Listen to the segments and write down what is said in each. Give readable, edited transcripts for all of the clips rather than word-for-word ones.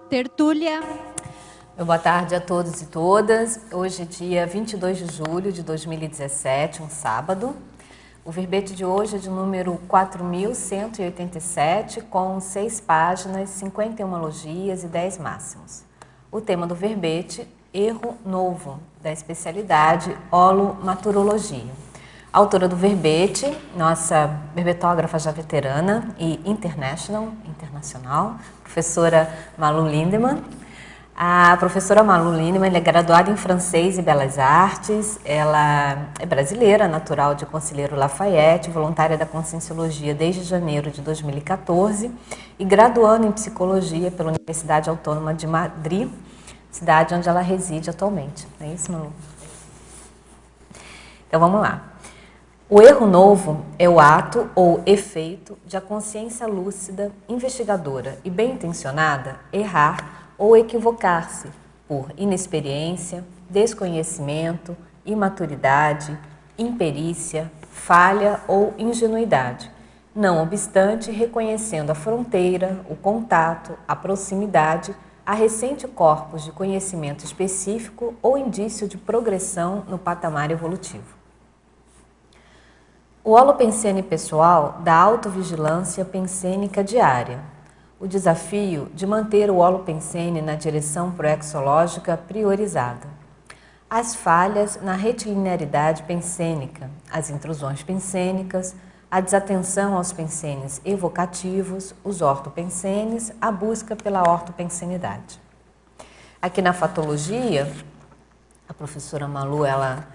Tertúlia. Boa tarde a todos e todas. Hoje é dia 22 de julho de 2017, um sábado. O verbete de hoje é de número 4.187, com 6 páginas, 51 logias e 10 máximos. O tema do verbete, erro novo, da especialidade holomaturologia. A autora do verbete, nossa verbetógrafa já veterana e internacional, professora Malu Lindemann. A professora Malu Lindemann é graduada em francês e belas artes, ela é brasileira, natural de Conselheiro Lafayette, voluntária da Conscienciologia desde janeiro de 2014 e graduando em psicologia pela Universidade Autônoma de Madrid, cidade onde ela reside atualmente. Não é isso, Malu? Então vamos lá. O erro novo é o ato ou efeito de a consciência lúcida, investigadora e bem intencionada errar ou equivocar-se por inexperiência, desconhecimento, imaturidade, imperícia, falha ou ingenuidade, não obstante reconhecendo a fronteira, o contato, a proximidade, a recente corpus de conhecimento específico ou indício de progressão no patamar evolutivo. O holopensene pessoal da autovigilância pensênica diária. O desafio de manter o holopensene na direção proexológica priorizada. As falhas na retilinearidade pensênica, as intrusões pensênicas, a desatenção aos pensenes evocativos, os ortopensenes, a busca pela ortopensenidade. Aqui na fatologia, a professora Malu, ela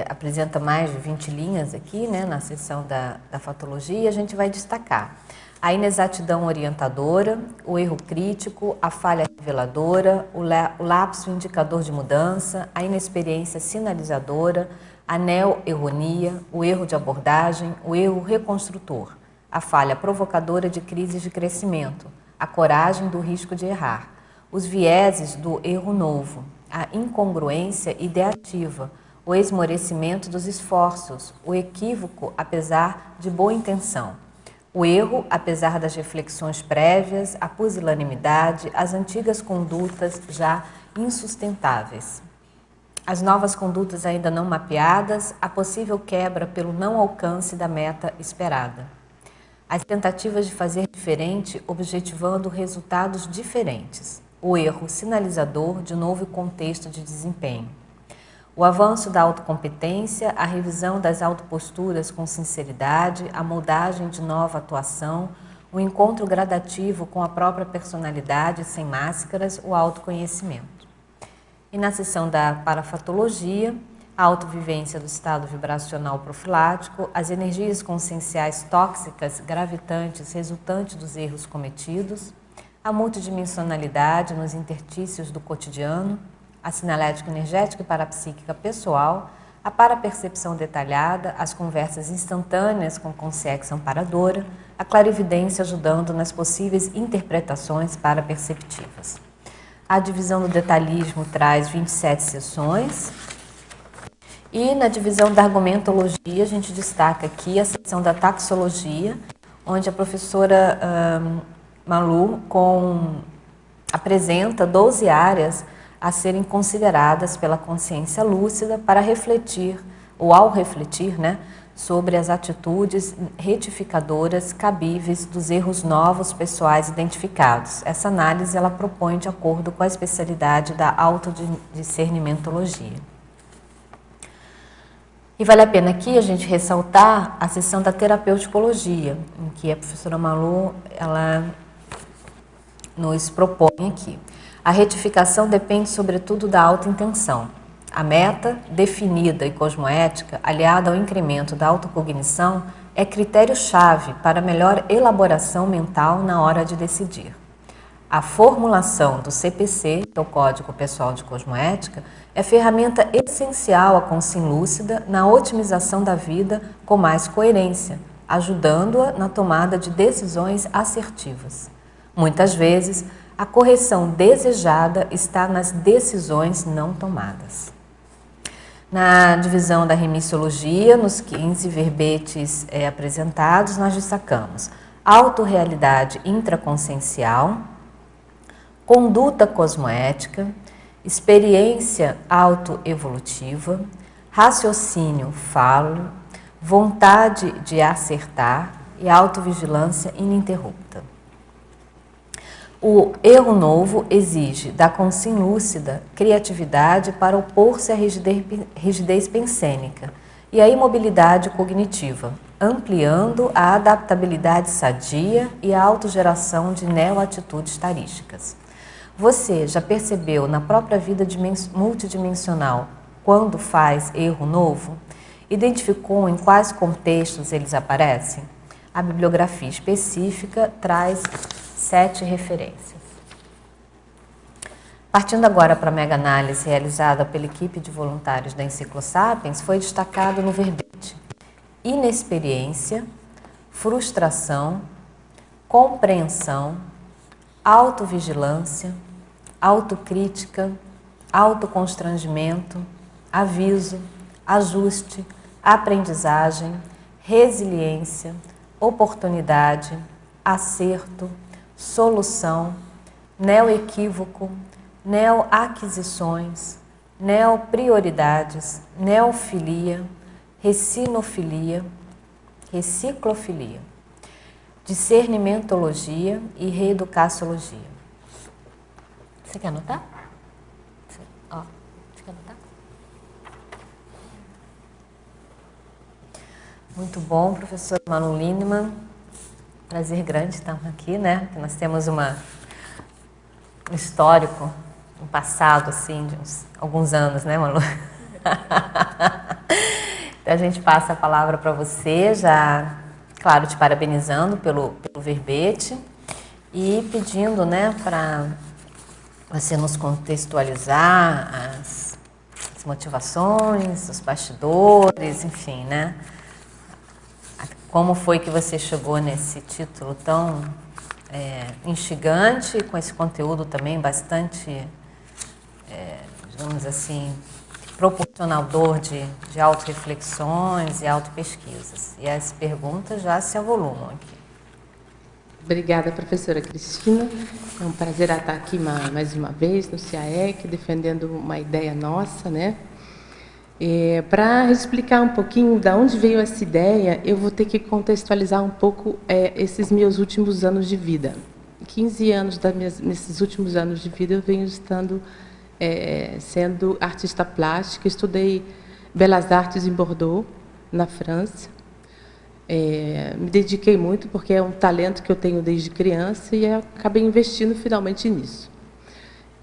apresenta mais de 20 linhas aqui, né, na seção da fatologia, a gente vai destacar a inexatidão orientadora, o erro crítico, a falha reveladora, o lapso indicador de mudança, a inexperiência sinalizadora, a neo-erronia, o erro de abordagem, o erro reconstrutor, a falha provocadora de crises de crescimento, a coragem do risco de errar, os vieses do erro novo, a incongruência ideativa, o esmorecimento dos esforços, o equívoco apesar de boa intenção, o erro apesar das reflexões prévias, a pusilanimidade, as antigas condutas já insustentáveis, as novas condutas ainda não mapeadas, a possível quebra pelo não alcance da meta esperada, as tentativas de fazer diferente objetivando resultados diferentes, o erro sinalizador de novo contexto de desempenho, o avanço da autocompetência, a revisão das autoposturas com sinceridade, a moldagem de nova atuação, o encontro gradativo com a própria personalidade sem máscaras, o autoconhecimento. E na seção da parafatologia, a autovivência do estado vibracional profilático, as energias conscienciais tóxicas gravitantes resultantes dos erros cometidos, a multidimensionalidade nos interstícios do cotidiano, a sinalética energética e parapsíquica pessoal, a parapercepção detalhada, as conversas instantâneas com consciência amparadora, a clarividência ajudando nas possíveis interpretações paraperceptivas. A divisão do detalhismo traz 27 sessões e na divisão da argumentologia a gente destaca aqui a seção da taxologia, onde a professora Malu apresenta 12 áreas a serem consideradas pela consciência lúcida para refletir, ou ao refletir, né, sobre as atitudes retificadoras cabíveis dos erros novos pessoais identificados. Essa análise ela propõe de acordo com a especialidade da autodiscernimentologia. E vale a pena aqui a gente ressaltar a seção da terapeuticologia, em que a professora Malu ela nos propõe aqui. A retificação depende, sobretudo, da autointenção. A meta, definida e cosmoética, aliada ao incremento da autocognição, é critério-chave para melhor elaboração mental na hora de decidir. A formulação do CPC, que é o Código Pessoal de Cosmoética, é ferramenta essencial à consciência lúcida na otimização da vida com mais coerência, ajudando-a na tomada de decisões assertivas. Muitas vezes, a correção desejada está nas decisões não tomadas. Na divisão da remissiologia, nos 15 verbetes apresentados, nós destacamos autorrealidade intraconsciencial, conduta cosmoética, experiência autoevolutiva, raciocínio falo, vontade de acertar e autovigilância ininterrupta. O erro novo exige da consciência lúcida criatividade para opor-se à rigidez pensênica e à imobilidade cognitiva, ampliando a adaptabilidade sadia e a autogeração de neo-atitudes tarísticas. Você já percebeu na própria vida multidimensional quando faz erro novo? Identificou em quais contextos eles aparecem? A bibliografia específica traz 7 referências. Partindo agora para a mega-análise realizada pela equipe de voluntários da Enciclosapiens, foi destacado no verbete inexperiência, frustração, compreensão, autovigilância, autocrítica, autoconstrangimento, aviso, ajuste, aprendizagem, resiliência, oportunidade, acerto, solução, neoequívoco, neoaquisições, neoprioridades, neofilia, reciclofilia, discernimentologia e reeducaciologia. Você quer anotar? Ó, você quer anotar? Muito bom, professor Manu Linemann. Prazer grande estarmos aqui, né? Porque nós temos um histórico, um passado, assim, de alguns anos, né, Manu? Então, a gente passa a palavra para você, já, claro, te parabenizando pelo verbete e pedindo, né, para você nos contextualizar as motivações, os bastidores, enfim, né? Como foi que você chegou nesse título tão instigante, com esse conteúdo também bastante, digamos assim, proporcionador de autorreflexões e autopesquisas? E as perguntas já se avolumam aqui. Obrigada, professora Cristina. É um prazer estar aqui mais uma vez no CIAEC, defendendo uma ideia nossa, né? Para explicar um pouquinho de onde veio essa ideia, eu vou ter que contextualizar um pouco esses meus últimos anos de vida. 15 anos nesses últimos anos de vida eu venho sendo artista plástica. Estudei Belas Artes em Bordeaux, na França. Me dediquei muito porque é um talento que eu tenho desde criança e acabei investindo finalmente nisso.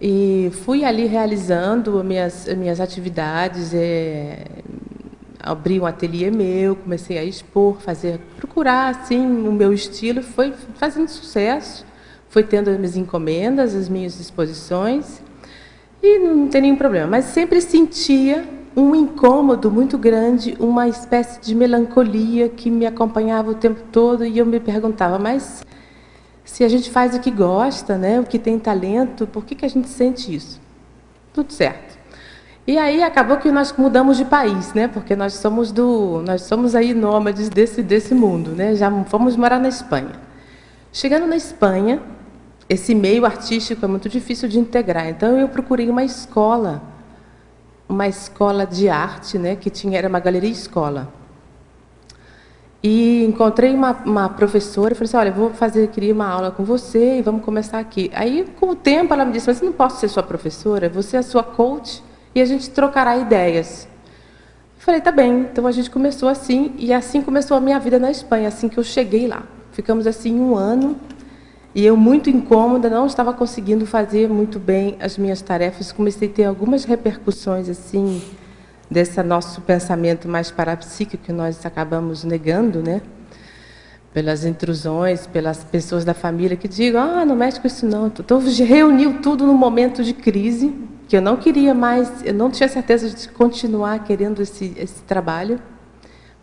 E fui ali realizando as minhas atividades, abri um ateliê meu, comecei a expor, procurar assim o meu estilo, foi fazendo sucesso, foi tendo as minhas encomendas, as minhas exposições, e não tem nenhum problema. Mas sempre sentia um incômodo muito grande, uma espécie de melancolia que me acompanhava o tempo todo, e eu me perguntava, mas se a gente faz o que gosta, né, o que tem talento, por que a gente sente isso? Tudo certo. E aí acabou que nós mudamos de país, né, porque nós somos aí nômades desse mundo, né, já fomos morar na Espanha. Chegando na Espanha, esse meio artístico é muito difícil de integrar, então eu procurei uma escola de arte, né, era uma galeria escola. E encontrei uma professora e falei assim, olha, queria uma aula com você e vamos começar aqui. Aí, com o tempo, ela me disse, mas eu não posso ser sua professora, você é sua coach e a gente trocará ideias. Eu falei, tá bem. Então, a gente começou assim, e assim começou a minha vida na Espanha, assim que eu cheguei lá. Ficamos assim 1 ano, e eu, muito incômoda, não estava conseguindo fazer muito bem as minhas tarefas. Comecei a ter algumas repercussões, assim, desse nosso pensamento mais parapsíquico que nós acabamos negando, né? Pelas intrusões, pelas pessoas da família que digam, não mexe com isso não. Então, reuniu tudo num momento de crise, que eu não queria mais, eu não tinha certeza de continuar querendo esse trabalho,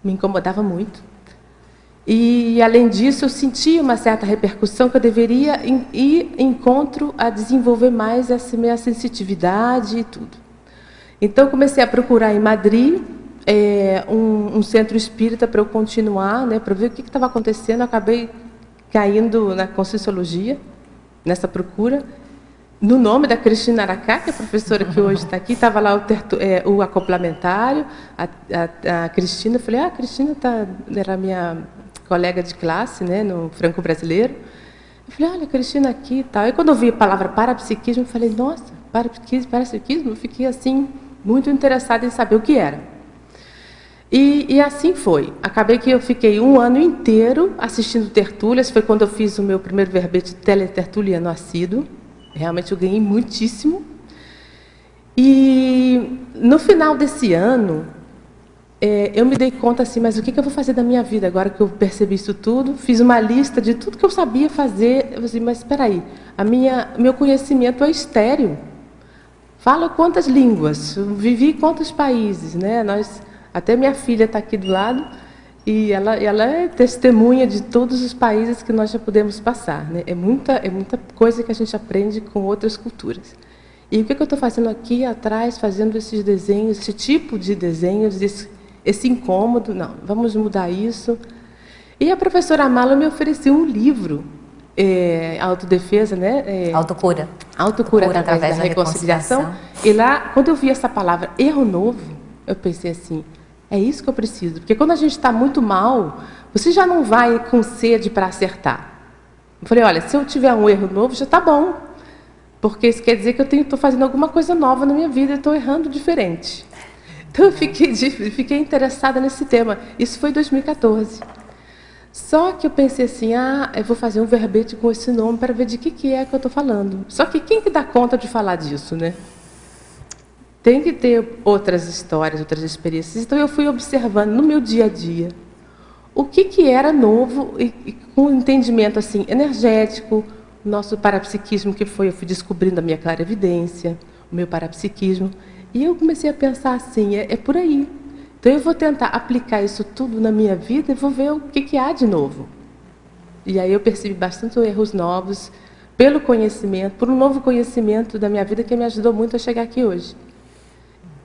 me incomodava muito. E, além disso, eu sentia uma certa repercussão que eu deveria ir em encontro a desenvolver mais essa minha sensitividade e tudo. Então, comecei a procurar em Madrid um centro espírita para eu continuar, né, para ver o que estava acontecendo. Eu acabei caindo na Conscienciologia, nessa procura, no nome da Cristina Aracá, que é a professora que hoje está aqui, estava lá o acoplamentário, a Cristina, eu falei, a Cristina era minha colega de classe, né, no franco-brasileiro. Eu falei, olha, a Cristina aqui e tal. E quando eu vi a palavra parapsiquismo, eu falei, nossa, parapsiquismo, eu fiquei assim, muito interessada em saber o que era. E assim foi. Acabei que eu fiquei um ano inteiro assistindo tertúlias, foi quando eu fiz o meu primeiro verbete teletertuliano assíduo. Realmente eu ganhei muitíssimo. E no final desse ano, eu me dei conta assim, mas o que eu vou fazer da minha vida agora que eu percebi isso tudo? Fiz uma lista de tudo que eu sabia fazer. Eu disse, mas espera aí, meu conhecimento é estéril. Falo quantas línguas, vivi em quantos países, né? Até minha filha está aqui do lado e ela é testemunha de todos os países que nós já podemos passar, né? É muita coisa que a gente aprende com outras culturas. E o que eu estou fazendo aqui atrás, fazendo esses desenhos, esse tipo de desenhos, esse incômodo? Não, vamos mudar isso. E a professora Amala me ofereceu um livro, autodefesa, né? Autocura. Autocura através da reconciliação. E lá, quando eu vi essa palavra erro novo, eu pensei assim, é isso que eu preciso. Porque quando a gente está muito mal, você já não vai com sede para acertar. Eu falei, olha, se eu tiver um erro novo, já está bom. Porque isso quer dizer que eu estou fazendo alguma coisa nova na minha vida e estou errando diferente. Então, eu fiquei interessada nesse tema. Isso foi em 2014. Só que eu pensei assim, eu vou fazer um verbete com esse nome para ver de que é que eu estou falando. Só que quem que dá conta de falar disso, né? Tem que ter outras histórias, outras experiências. Então, eu fui observando no meu dia a dia o que era novo e com um entendimento assim, energético, nosso parapsiquismo, eu fui descobrindo a minha clarividência, o meu parapsiquismo. E eu comecei a pensar assim, é por aí. Então, eu vou tentar aplicar isso tudo na minha vida e vou ver o que há de novo. E aí eu percebi bastante erros novos, pelo conhecimento, por um novo conhecimento da minha vida que me ajudou muito a chegar aqui hoje.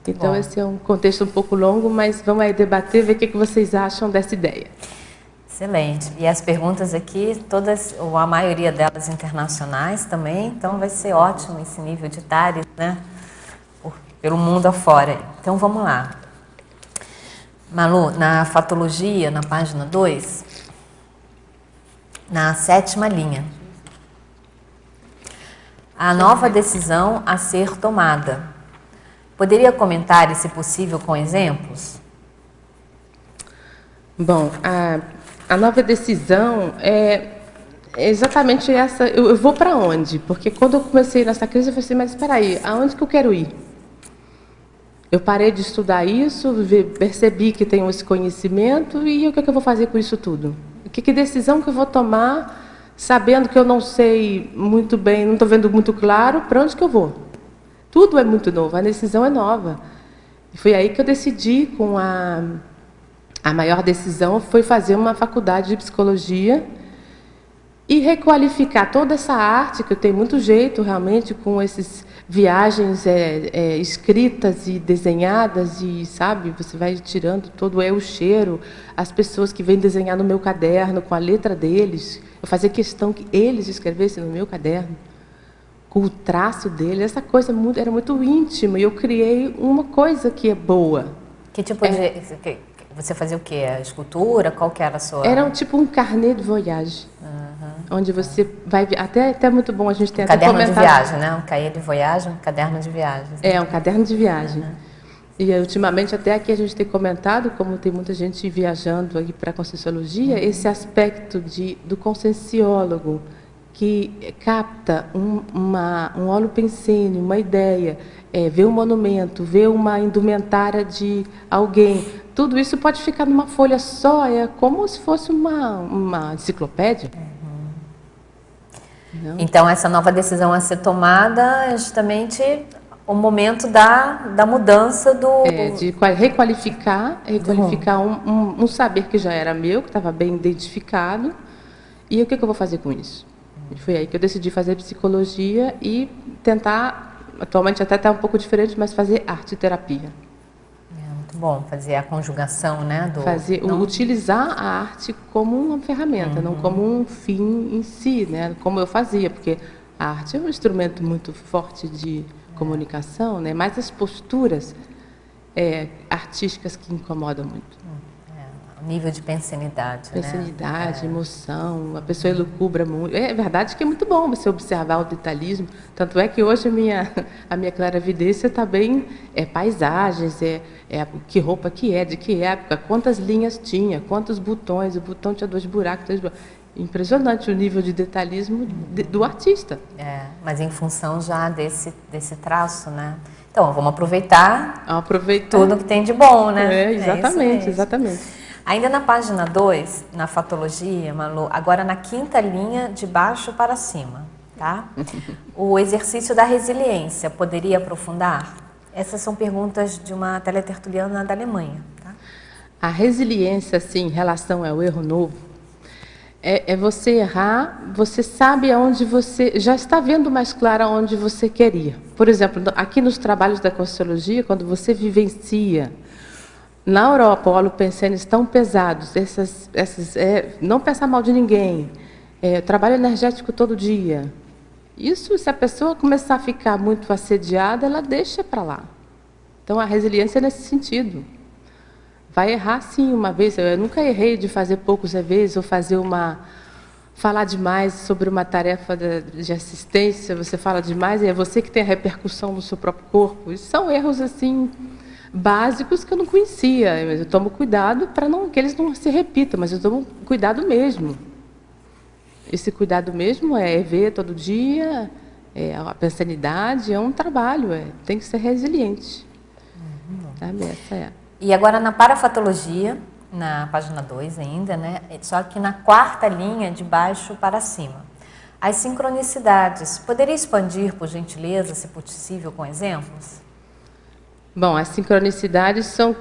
Então, esse é um contexto um pouco longo, mas vamos aí debater, ver o que vocês acham dessa ideia. Excelente. E as perguntas aqui, todas, ou a maioria delas internacionais também, então vai ser ótimo esse nível de TARES, né? Pelo mundo afora. Então, vamos lá. Malu, na fatologia, na página 2, na 7ª linha. A nova decisão a ser tomada. Poderia comentar, e se possível, com exemplos? Bom, a nova decisão é exatamente essa. Eu vou para onde? Porque quando eu comecei nessa crise, eu falei assim, mas espera aí, aonde que eu quero ir? Eu parei de estudar isso, percebi que tenho esse conhecimento e o que eu vou fazer com isso tudo? Que decisão que eu vou tomar, sabendo que eu não sei muito bem, não estou vendo muito claro, para onde que eu vou? Tudo é muito novo, a decisão é nova. E foi aí que eu decidi, com a maior decisão, foi fazer uma faculdade de psicologia e requalificar toda essa arte, que eu tenho muito jeito realmente com essas viagens escritas e desenhadas, e sabe, você vai tirando todo o cheiro, as pessoas que vêm desenhar no meu caderno com a letra deles, eu fazia questão que eles escrevessem no meu caderno, com o traço deles, essa coisa era muito íntima, e eu criei uma coisa que é boa. Que tipo de... Você fazia o quê? A escultura? Qual que era a sua... Era um carnet de voyage. Onde você vai... Até muito bom, a gente tem caderno de viagem, né? Um cahier de voyage, um caderno de viagem. É, um caderno de viagem. E ultimamente até aqui a gente tem comentado, como tem muita gente viajando aqui para a Conscienciologia, esse aspecto do conscienciólogo, que capta um holopensene, uma ideia, vê um monumento, vê uma indumentária de alguém. Tudo isso pode ficar numa folha só, é como se fosse uma enciclopédia. Então, essa nova decisão a ser tomada é justamente o momento da mudança de requalificar um saber que já era meu, que estava bem identificado, e o que eu vou fazer com isso? Foi aí que eu decidi fazer psicologia e tentar, atualmente até está um pouco diferente, mas fazer arte-terapia. Muito bom, fazer a conjugação, né? Utilizar a arte como uma ferramenta, não como um fim em si, né? Como eu fazia, porque A arte é um instrumento muito forte de comunicação, né? Mas as posturas artísticas que incomodam muito. O nível de pensanidade, pensanidade, emoção, a pessoa elucubra muito. É verdade que é muito bom você observar o detalhismo, tanto é que hoje a minha clarividência está bem, paisagens, que roupa que é, de que época, quantas linhas tinha, quantos botões, o botão tinha 2 buracos, 3 buracos. Impressionante o nível de detalhismo do artista. Mas em função já desse traço, né? Então, vamos aproveitar tudo que tem de bom, né? Exatamente, exatamente. Ainda na página 2, na fatologia, Malu, agora na 5ª linha, de baixo para cima, tá? O exercício da resiliência, poderia aprofundar? Essas são perguntas de uma teletertuliana da Alemanha, tá? A resiliência, sim, em relação ao erro novo, é você errar, você sabe aonde você já está vendo mais claro aonde você queria. Por exemplo, aqui nos trabalhos da Conscienciologia, quando você vivencia na Europa, o holopensene tão pesados, não pensar mal de ninguém, trabalho energético todo dia. Isso, se a pessoa começar a ficar muito assediada, ela deixa para lá. Então, a resiliência é nesse sentido. Vai errar, sim, uma vez. Eu nunca errei de fazer poucos vezes ou falar demais sobre uma tarefa de assistência. Você fala demais e é você que tem a repercussão no seu próprio corpo. Isso são erros, assim, básicos que eu não conhecia. Eu tomo cuidado para que eles não se repitam, mas eu tomo cuidado mesmo. Esse cuidado mesmo é ver todo dia, a pensanidade, é um trabalho, tem que ser resiliente. Sabe? Essa é. E agora na parafatologia, na página 2 ainda, né? Só que na 4ª linha, de baixo para cima. As sincronicidades, poderia expandir, por gentileza, se possível, com exemplos? Bom, as sincronicidades são...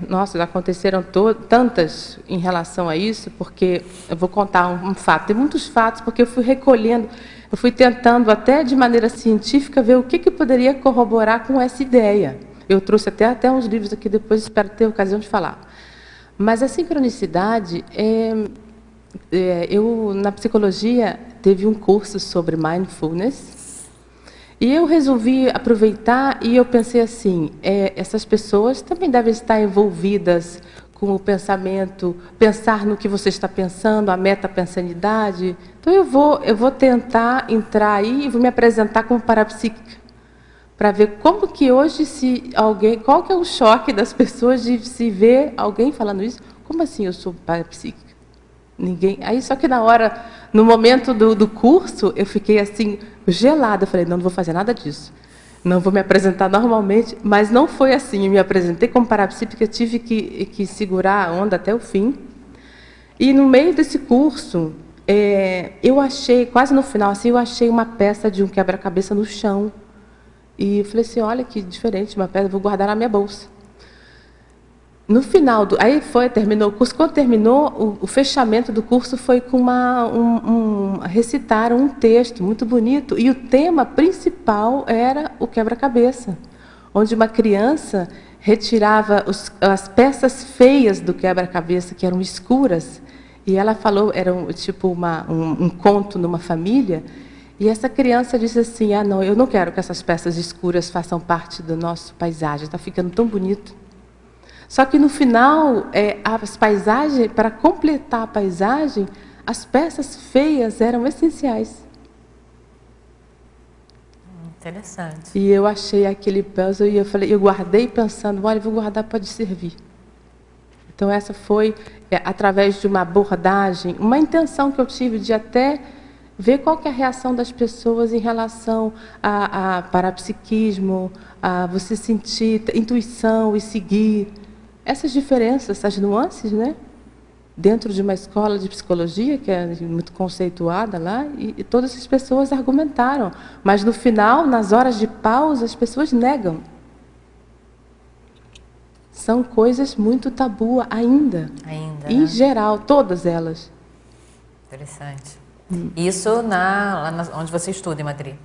nossa, aconteceram tantas em relação a isso, porque eu vou contar um fato. Tem muitos fatos, porque eu fui recolhendo, eu fui tentando até de maneira científica ver o que poderia corroborar com essa ideia. Eu trouxe até uns livros aqui, depois espero ter ocasião de falar. Mas a sincronicidade, eu na psicologia teve um curso sobre mindfulness, e eu resolvi aproveitar e eu pensei assim, essas pessoas também devem estar envolvidas com o pensamento, pensar no que você está pensando, a metapensanidade. Então eu vou tentar entrar aí e vou me apresentar como parapsíquica, para ver como que hoje qual que é o choque das pessoas de se ver alguém falando isso. Como assim eu sou parapsíquica? Ninguém. Aí só que no momento do curso, eu fiquei assim gelada. Eu falei, não vou fazer nada disso. Não vou me apresentar normalmente, mas não foi assim. Eu me apresentei como parapsíquica, tive que segurar a onda até o fim. E no meio desse curso, eu achei, quase no final, assim, eu achei uma peça de um quebra-cabeça no chão. E eu falei assim, olha que diferente, uma pedra, vou guardar na minha bolsa. No final, terminou o curso. Quando terminou, o fechamento do curso foi com recitaram um texto muito bonito. E o tema principal era o quebra-cabeça, onde uma criança retirava as peças feias do quebra-cabeça, que eram escuras. E ela falou, era tipo um conto numa família. E essa criança disse assim, não, eu não quero que essas peças escuras façam parte do nosso paisagem, está ficando tão bonito. Só que no final, as paisagens, para completar a paisagem, as peças feias eram essenciais. Interessante. E eu achei aquele puzzle e eu guardei pensando, olha, vou guardar, pode servir. Então essa foi, através de uma abordagem, uma intenção que eu tive de até ver qual que é a reação das pessoas em relação a parapsiquismo, a você sentir intuição e seguir. Essas diferenças, essas nuances, né? Dentro de uma escola de psicologia, que é muito conceituada lá, e todas as pessoas argumentaram. Mas, no final, nas horas de pausa, as pessoas negam. São coisas muito tabu ainda. Em geral, todas elas. Interessante. Isso onde você estuda, em Madrid?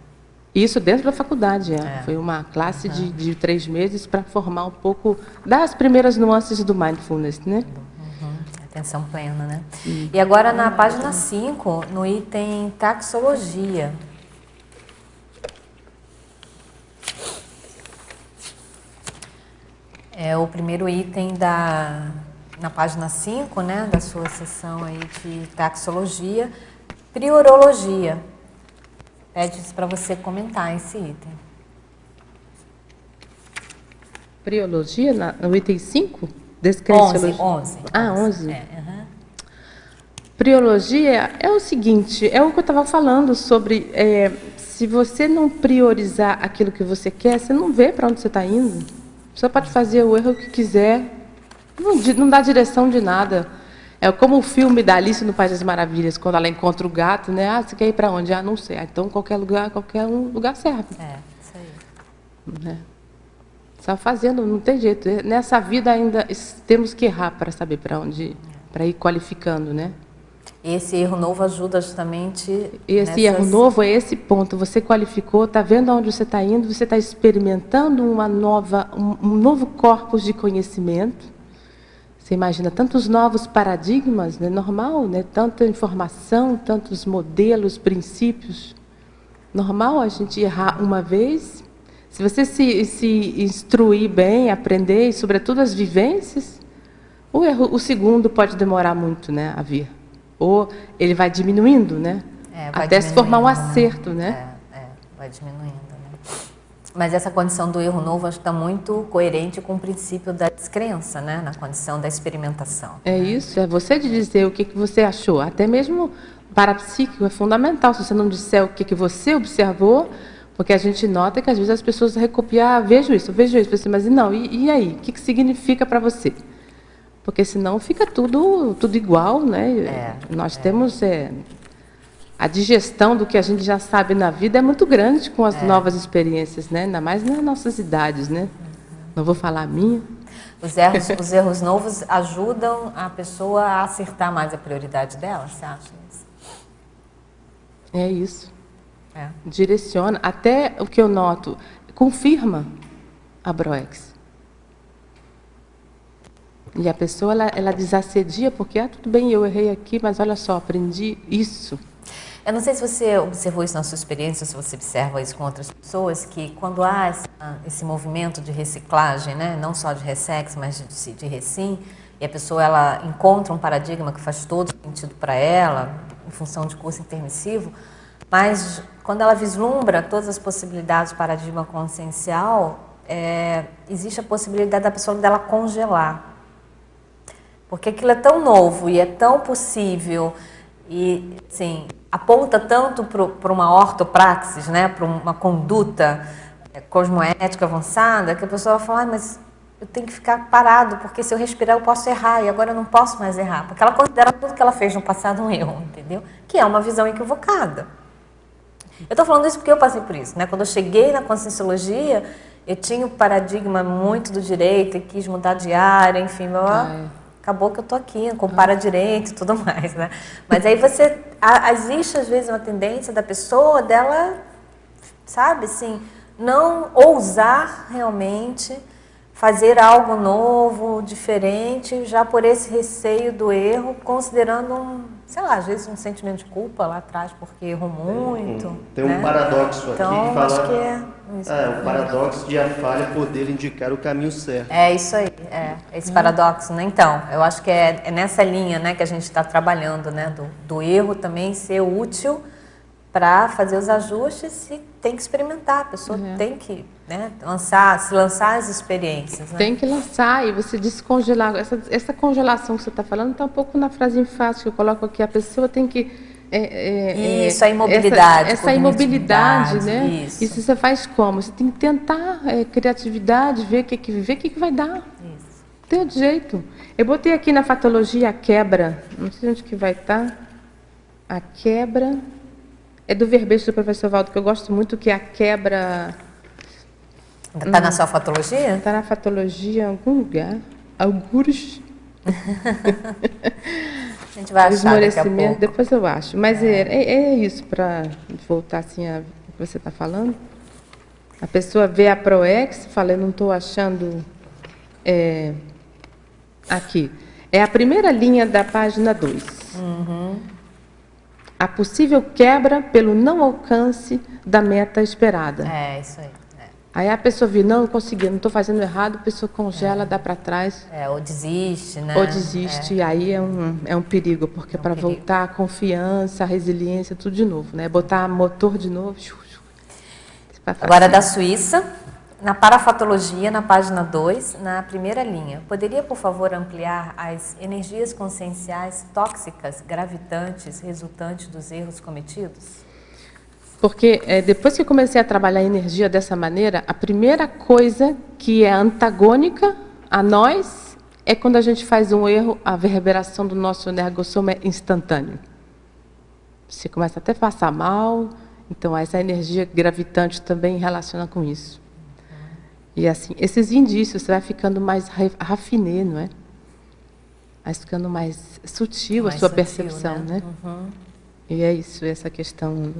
Isso dentro da faculdade, Foi uma classe de 3 meses para formar um pouco das primeiras nuances do mindfulness, né? Atenção plena, né? E agora na página 5, no item taxologia. É o primeiro item na página 5, né, da sua seção aí de taxologia, priorologia. Pede para você comentar esse item. Priologia, no item 5? Descrenciologia. 11. Ah, 11. Uhum. Priologia é o seguinte, é o que eu estava falando sobre, se você não priorizar aquilo que você quer, você não vê para onde você está indo. Você pode fazer o erro que quiser, não dá direção de nada. É como o filme da Alice no País das Maravilhas, quando ela encontra o gato, né? Ah, você quer ir para onde? Ah, não sei. Então, qualquer lugar serve. Isso aí. Né? Só fazendo, não tem jeito. Nessa vida ainda temos que errar para saber para onde, para ir qualificando, né? Esse erro novo ajuda justamente. Esse erro novo é esse ponto. Você qualificou, está vendo aonde você está indo, você está experimentando um novo corpus de conhecimento. Você imagina tantos novos paradigmas, né? Normal, né? Tanta informação, tantos modelos, princípios. Normal a gente errar uma vez. Se você se instruir bem, aprender, e sobretudo as vivências, o segundo pode demorar muito, né, a vir. Ou ele vai diminuindo, né? Até se formar um acerto, né? Vai diminuindo, né? Mas essa condição do erro novo acho que está muito coerente com o princípio da descrença, né? Na condição da experimentação. É isso, é você de dizer o que você achou. Até mesmo parapsíquico é fundamental. Se você não disser o que você observou, porque a gente nota que às vezes as pessoas recopiam, vejo isso, mas não, e aí? O que significa para você? Porque senão fica tudo igual, né? Nós temos a digestão do que a gente já sabe na vida é muito grande com as novas experiências, né? Ainda mais nas nossas idades, né? Não vou falar a minha. Os erros novos ajudam a pessoa a acertar mais a prioridade dela, você acha isso? É isso. Direciona. Até o que eu noto, confirma a Broex. E a pessoa, ela desassedia, porque, tudo bem, eu errei aqui, mas olha só, aprendi isso. Eu não sei se você observou isso na sua experiência, se você observa isso com outras pessoas, que quando há esse movimento de reciclagem, né, não só de Ressex, mas de Recim, e a pessoa ela encontra um paradigma que faz todo sentido para ela, em função de curso intermissivo, mas quando ela vislumbra todas as possibilidades do paradigma consciencial, existe a possibilidade da pessoa dela congelar. Porque aquilo é tão novo e é tão possível e, assim, aponta tanto para uma ortopraxis, né, para uma conduta cosmoética avançada, que a pessoa vai falar, mas eu tenho que ficar parado, porque se eu respirar eu posso errar, e agora eu não posso mais errar. Porque ela considera tudo que ela fez no passado um erro, entendeu? Que é uma visão equivocada. Eu estou falando isso porque eu passei por isso, né? Quando eu cheguei na Conscienciologia, eu tinha o paradigma muito do direito, e quis mudar de área, enfim, acabou que eu estou aqui, compara direito e tudo mais, né? Mas aí existe às vezes uma tendência da pessoa dela, sabe, assim, não ousar realmente fazer algo novo, diferente, já por esse receio do erro, considerando sei lá, às vezes um sentimento de culpa lá atrás, porque errou muito. Tem um paradoxo aqui então, que fala... acho que o paradoxo de a falha poder indicar o caminho certo. É isso aí, esse paradoxo, né? Então, eu acho que é nessa linha, né, que a gente está trabalhando, né, do erro também ser útil para fazer os ajustes e tem que experimentar, a pessoa tem que, né, se lançar as experiências. Né? Tem que lançar e você descongelar. Essa congelação que você está falando está um pouco na frase enfática que eu coloco aqui. A pessoa tem que... Isso, a imobilidade. Essa imobilidade, né? Isso. Isso você faz como? Você tem que tentar criatividade, ver o que vai dar. Isso. Tem outro jeito. Eu botei aqui na fatologia a quebra. Não sei onde que vai estar. A quebra... É do verbete do professor Valdo, que eu gosto muito, que é a quebra... Está na sua fatologia? Está na fatologia em algum lugar. Algures. A gente vai achar daqui a pouco. Depois eu acho. Mas é isso, para voltar assim a o que você está falando. A pessoa vê a Proex, fala, eu não estou achando... aqui. É a primeira linha da página 2. A possível quebra pelo não alcance da meta esperada. Isso aí. Aí a pessoa vê, não consegui, não estou fazendo errado, a pessoa congela, dá para trás. Ou desiste, né? Ou desiste, e aí é um perigo, porque para voltar a confiança, a resiliência, tudo de novo, né? Botar motor de novo. Agora da Suíça, na parafatologia, na página 2, na primeira linha. Poderia, por favor, ampliar as energias conscienciais tóxicas, gravitantes, resultantes dos erros cometidos? Porque depois que eu comecei a trabalhar a energia dessa maneira, a primeira coisa que é antagônica a nós é quando a gente faz um erro, a reverberação do nosso energossoma é instantâneo. Você começa até a passar mal, então essa energia gravitante também relaciona com isso. E assim, esses indícios, você vai ficando mais raffiné, não é? Vai ficando mais sutil a sua percepção, né? E é isso, essa questão.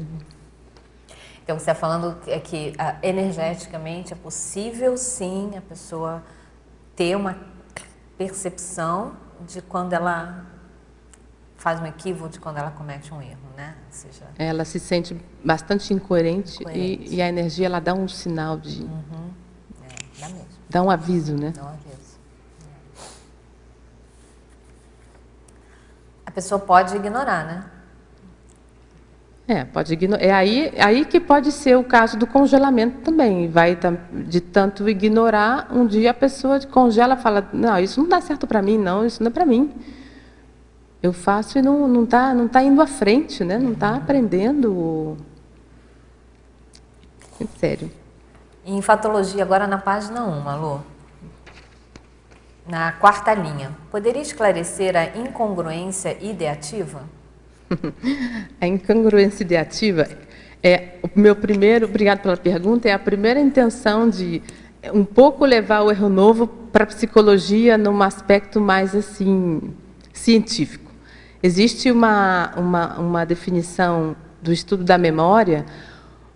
Então, você está falando que energeticamente é possível, sim, a pessoa ter uma percepção de quando ela faz um equívoco, de quando ela comete um erro, né? Ou seja, ela se sente bastante incoerente. E a energia, ela dá um sinal de... dá mesmo. Dá um aviso, né? Dá um aviso. A pessoa pode ignorar, né? Pode ignorar. É aí que pode ser o caso do congelamento também. Vai de tanto ignorar, um dia a pessoa congela e fala, não, isso não dá certo para mim, não, isso não é para mim. Eu faço e não tá indo à frente, né? Não está aprendendo. Sério. Em fatologia, agora na página 1, Alô. Na quarta linha. Poderia esclarecer a incongruência ideativa? A incongruência ideativa é o meu primeiro, obrigado pela pergunta, é a primeira intenção de um pouco levar o erro novo para a psicologia num aspecto mais assim científico. Existe uma definição do estudo da memória,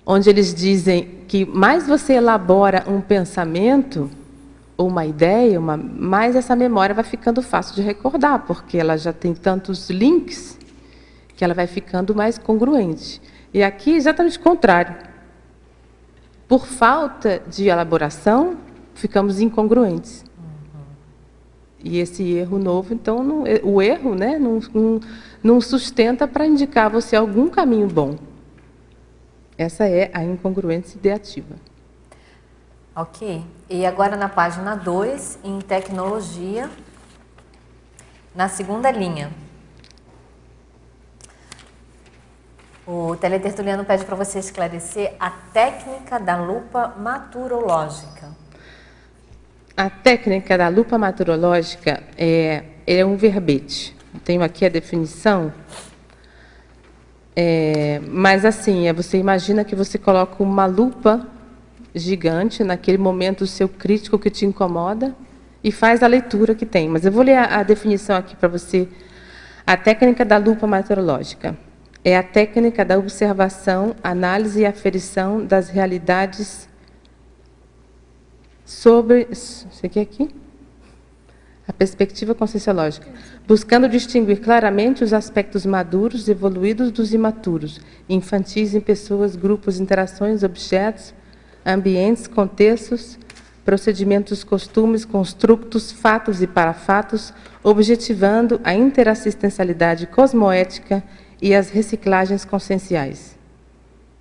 onde eles dizem que mais você elabora um pensamento ou uma ideia, mais essa memória vai ficando fácil de recordar, porque ela já tem tantos links que ela vai ficando mais congruente. E aqui exatamente o contrário. Por falta de elaboração, ficamos incongruentes. E esse erro novo, então, o erro, né, não sustenta para indicar a você algum caminho bom. Essa é a incongruência ideativa. Ok. E agora na página 2, em tecnologia, na segunda linha. O teletertuliano pede para você esclarecer a técnica da lupa maturológica. A técnica da lupa maturológica é um verbete. Tenho aqui a definição. Mas assim, você imagina que você coloca uma lupa gigante naquele momento seu crítico que te incomoda e faz a leitura que tem. Mas eu vou ler a definição aqui para você. A técnica da lupa maturológica é a técnica da observação, análise e aferição das realidades sobre... Você quer aqui? A perspectiva conscienciológica, buscando distinguir claramente os aspectos maduros, evoluídos dos imaturos, infantis em pessoas, grupos, interações, objetos, ambientes, contextos, procedimentos, costumes, construtos, fatos e parafatos, objetivando a interassistencialidade cosmoética e as reciclagens conscienciais.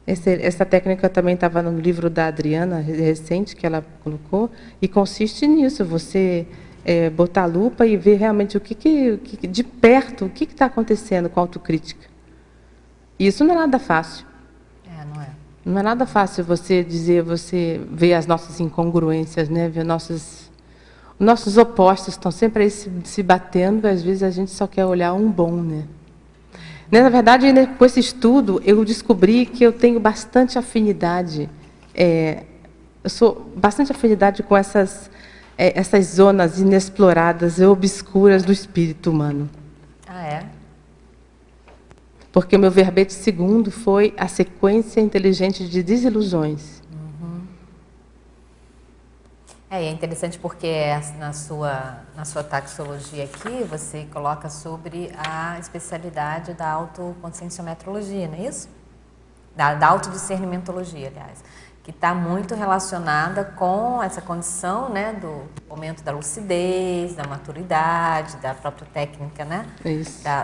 Essa técnica também estava no livro da Adriana, recente, que ela colocou, e consiste nisso, você botar a lupa e ver realmente de perto, o que está acontecendo com a autocrítica. E isso não é nada fácil. Não é. Não é nada fácil você ver as nossas incongruências, né? Ver nossos opostos estão sempre aí se batendo, e às vezes a gente só quer olhar um bom, né? Na verdade, com esse estudo, eu descobri que eu tenho bastante afinidade. Eu sou bastante afinidade com essas zonas inexploradas e obscuras do espírito humano. Ah, é? Porque o meu verbete segundo foi a sequência inteligente de desilusões. É interessante porque na sua taxologia aqui, você coloca sobre a especialidade da autoconscienciometrologia, não é isso? Da autodiscernimentologia, aliás. que está muito relacionada com essa condição, né, do aumento da lucidez, da maturidade, da própria técnica, né,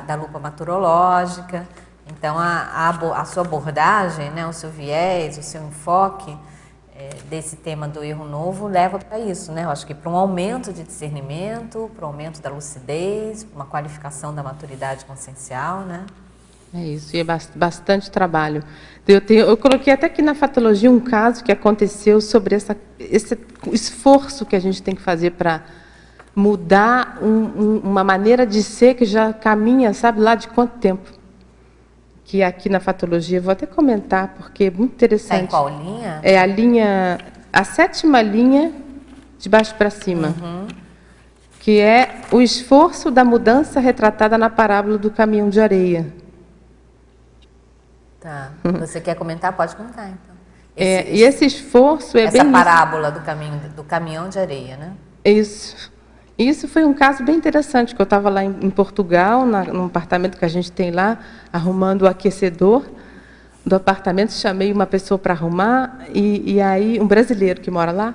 da lupa maturológica. Então, a sua abordagem, né, o seu viés, o seu enfoque desse tema do erro novo leva para isso, né? Eu acho que para um aumento de discernimento, para um aumento da lucidez, para uma qualificação da maturidade consciencial, né? É isso, e é bastante trabalho. Eu coloquei até aqui na fatologia um caso que aconteceu sobre esse esforço que a gente tem que fazer para mudar uma maneira de ser que já caminha, sabe lá de quanto tempo? Que aqui na fatologia, vou até comentar, porque é muito interessante. Está em qual linha? É a 7ª linha, de baixo para cima, que é o esforço da mudança retratada na parábola do caminhão de areia. Tá. Você quer comentar? Pode comentar, então. E esse esforço é essa bem... parábola do caminhão de areia, né? Isso foi um caso bem interessante, que eu estava lá em Portugal, num apartamento que a gente tem lá, arrumando o aquecedor do apartamento, chamei uma pessoa para arrumar, e aí, um brasileiro que mora lá,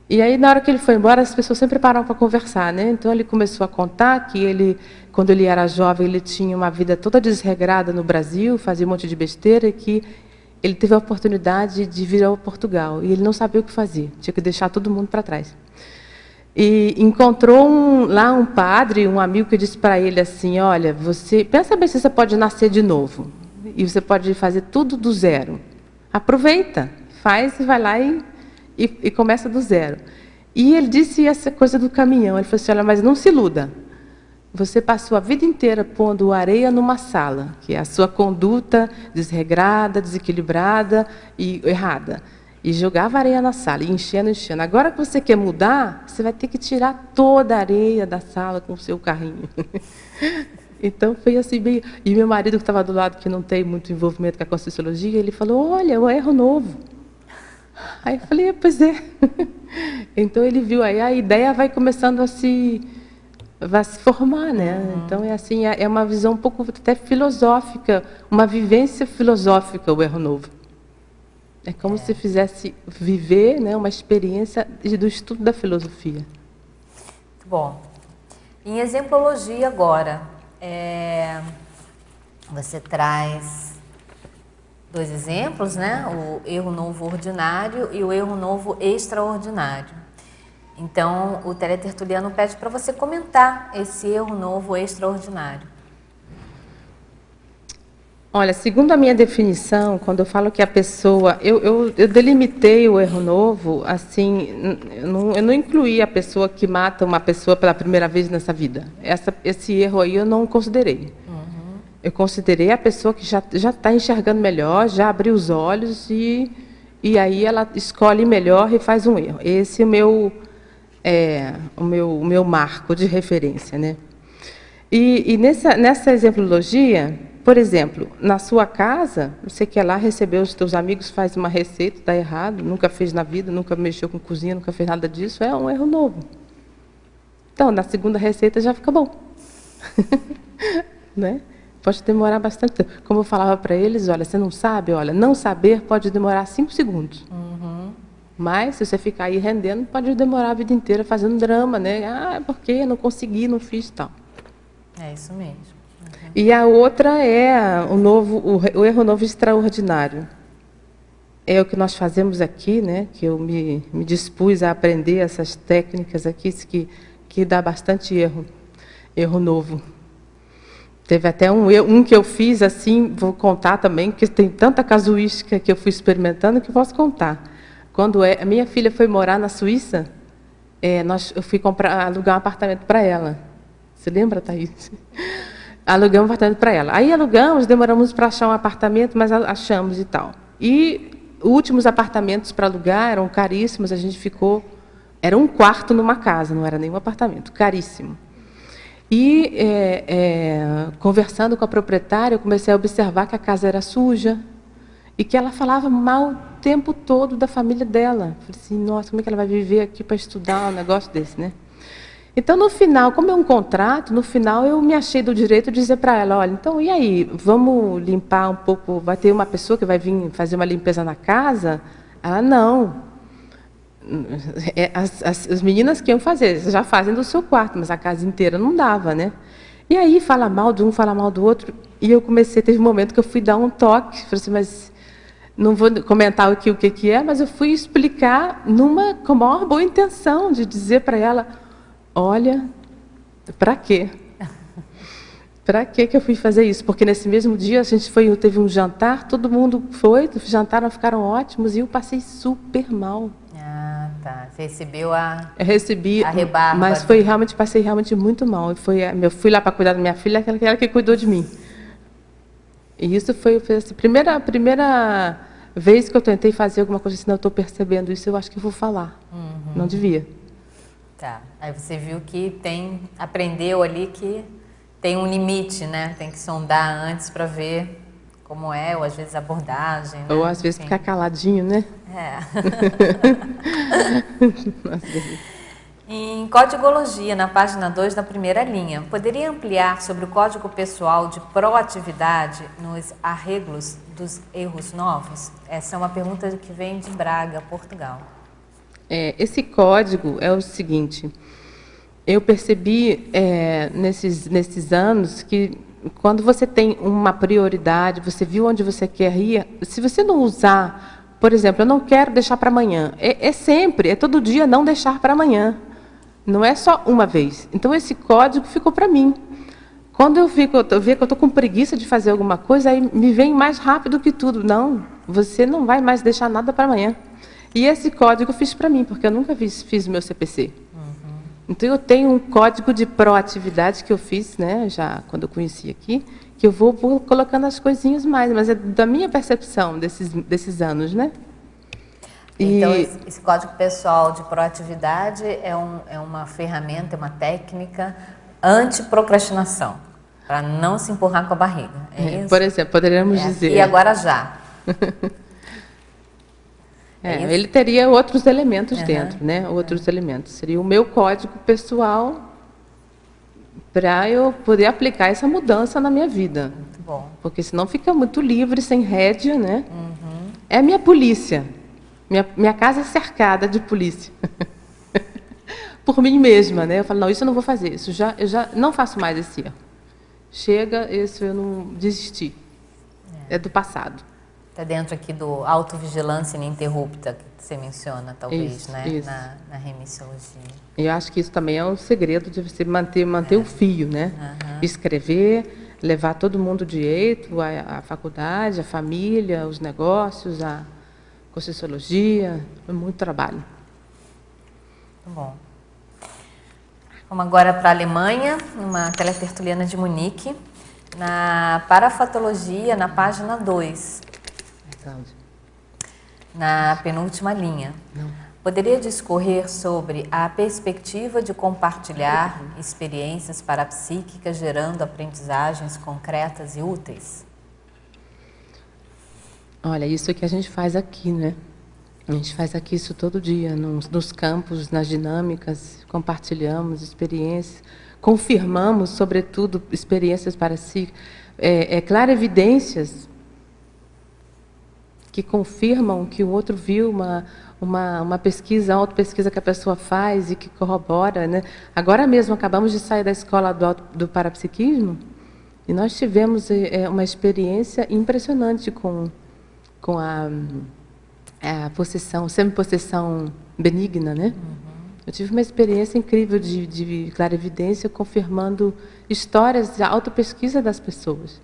e aí, na hora que ele foi embora, as pessoas sempre pararam para conversar, né? Então, ele começou a contar que ele, quando ele era jovem, ele tinha uma vida toda desregrada no Brasil, fazia um monte de besteira, e que ele teve a oportunidade de vir ao Portugal, e ele não sabia o que fazer, tinha que deixar todo mundo para trás. E encontrou lá um padre, um amigo, que disse para ele assim, olha, você pensa bem se você pode nascer de novo, e você pode fazer tudo do zero. Aproveita, faz e vai lá e começa do zero. E ele disse essa coisa do caminhão, ele falou assim, olha, mas não se iluda, você passou a vida inteira pondo areia numa sala, que é a sua conduta desregrada, desequilibrada e errada. E jogava areia na sala, e enchendo. Agora que você quer mudar, você vai ter que tirar toda a areia da sala com o seu carrinho. Então, foi assim bem... E meu marido, que estava do lado, que não tem muito envolvimento com a Conscienciologia, ele falou, olha, o erro novo. Aí eu falei, pois é. Então, ele viu aí, a ideia vai começando vai se formar, né? Então, é assim, é uma visão um pouco até filosófica, uma vivência filosófica, o erro novo. É como se fizesse viver, né, uma experiência do estudo da filosofia. Muito bom. Em exemplologia agora, você traz 2 exemplos, né? O erro novo ordinário e o erro novo extraordinário. Então, o teletertuliano pede para você comentar esse erro novo extraordinário. Olha, segundo a minha definição, quando eu falo que a pessoa... Eu delimitei o erro novo, assim, eu não incluí a pessoa que mata uma pessoa pela primeira vez nessa vida. Esse erro aí eu não considerei. Eu considerei a pessoa que já está enxergando melhor, já abriu os olhos e aí ela escolhe melhor e faz um erro. Esse é o meu marco de referência, né? E nessa exemplologia... Por exemplo, na sua casa, você quer lá receber os teus amigos, faz uma receita, está errado, nunca fez na vida, nunca mexeu com cozinha, nunca fez nada disso, é um erro novo. Então, na segunda receita já fica bom. Né? Pode demorar bastante tempo. Como eu falava para eles, olha, você não sabe, olha, não saber pode demorar 5 segundos. Mas, se você ficar aí rendendo, pode demorar a vida inteira fazendo drama, né? Ah, porque eu não consegui, não fiz e tal. É isso mesmo. E a outra é o erro novo extraordinário. É o que nós fazemos aqui, né? Que eu me dispus a aprender essas técnicas aqui, que dá bastante erro novo. Teve até um que eu fiz, assim, vou contar também, porque tem tanta casuística que eu fui experimentando que posso contar. Quando a minha filha foi morar na Suíça, eu fui alugar um apartamento para ela. Você lembra, Thaís? Alugamos um apartamento para ela. Aí demoramos para achar um apartamento, mas achamos e tal. E os últimos apartamentos para alugar eram caríssimos, a gente ficou... Era um quarto numa casa, não era nenhum apartamento, caríssimo. E, conversando com a proprietária, eu comecei a observar que a casa era suja e que ela falava mal o tempo todo da família dela. Falei assim, nossa, como é que ela vai viver aqui para estudar um negócio desse, né? Então, no final, como é um contrato, no final eu me achei do direito de dizer para ela, olha, então, e aí, vamos limpar um pouco, vai ter uma pessoa que vai vir fazer uma limpeza na casa, Ela, não. As meninas que iam fazer, já fazem do seu quarto, mas a casa inteira não dava, né? E aí, fala mal de um, fala mal do outro. E eu comecei, teve um momento que eu fui dar um toque. Falei assim, mas não vou comentar o que é, mas eu fui explicar com a maior boa intenção de dizer para ela, olha, para quê? Para que eu fui fazer isso? Porque nesse mesmo dia a gente teve um jantar, todo mundo foi, jantaram, ficaram ótimos, e eu passei super mal. Ah, tá. Você recebeu Eu recebi, a rebarba. mas passei realmente muito mal. Eu fui lá para cuidar da minha filha, aquela que cuidou de mim. E isso foi a primeira vez que eu tentei fazer alguma coisa assim, não, eu estou percebendo isso, eu acho que eu vou falar. Não devia. Tá. Aí você viu que aprendeu ali que tem um limite, né? Tem que sondar antes para ver como é, ou às vezes abordagem, né? Ou às vezes ficar caladinho, né? É. Em Codigologia, na página 2, na primeira linha, poderia ampliar sobre o Código Pessoal de Proatividade nos arreglos dos erros novos? Essa é uma pergunta que vem de Braga, Portugal. Esse código é o seguinte, eu percebi nesses anos que quando você tem uma prioridade, você viu onde você quer ir, se você não usar, por exemplo, eu não quero deixar para amanhã, sempre, todo dia não deixar para amanhã. Não é só uma vez. Então, esse código ficou para mim. Quando eu vi que eu estou com preguiça de fazer alguma coisa, aí me vem mais rápido que tudo. Não, você não vai mais deixar nada para amanhã. E esse código eu fiz para mim, porque eu nunca fiz o meu CPC. Então, eu tenho um código de proatividade que eu fiz, né, já quando eu conheci aqui, que eu vou colocando as coisinhas mais, mas é da minha percepção desses anos, né? Então, esse Código Pessoal de Proatividade é uma ferramenta, é uma técnica anti-procrastinação, para não se empurrar com a barriga. É isso? Por exemplo, poderíamos dizer... E agora já. Ele teria outros elementos dentro, né? Outros elementos. Seria o meu código pessoal para eu poder aplicar essa mudança na minha vida. Muito bom. Porque senão fica muito livre, sem rédea, né? É a minha polícia. Minha casa é cercada de polícia. Por mim mesma, né? Eu falo, não, isso eu não vou fazer. Eu já não faço mais esse erro. Chega, isso eu não desisti. É do passado. Está dentro aqui do autovigilância ininterrupta que você menciona, talvez, isso, né? Isso. Na remissiologia. Eu acho que isso também é um segredo de você manter o fio, né? Escrever, levar todo mundo direito, a faculdade, a família, os negócios, a Conscienciologia, é muito trabalho. Muito bom. Vamos agora para a Alemanha, uma teletertuliana de Munique, na parafatologia, na página 2. Na penúltima linha. Poderia discorrer sobre a perspectiva de compartilhar experiências parapsíquicas gerando aprendizagens concretas e úteis? Olha, isso é que a gente faz aqui, né? A gente faz aqui isso todo dia, nos campos, nas dinâmicas, compartilhamos experiências, confirmamos, sobretudo, experiências parapsíquicas, clarevidências que confirmam que o outro viu uma pesquisa, autopesquisa que a pessoa faz e que corrobora, né? Agora mesmo acabamos de sair da escola do parapsiquismo e nós tivemos uma experiência impressionante com a possessão, semi-possessão benigna, né? Eu tive uma experiência incrível de clarevidência confirmando histórias de autopesquisa das pessoas.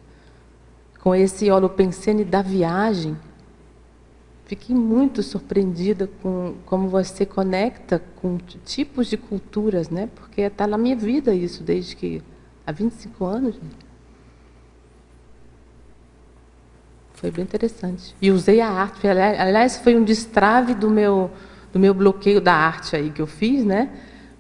Com esse holopensene da viagem, fiquei muito surpreendida com como você conecta com tipos de culturas, né? Porque está na minha vida isso desde que há 25 anos. Foi bem interessante. E usei a arte. Aliás, foi um destrave do meu bloqueio da arte aí que eu fiz, né?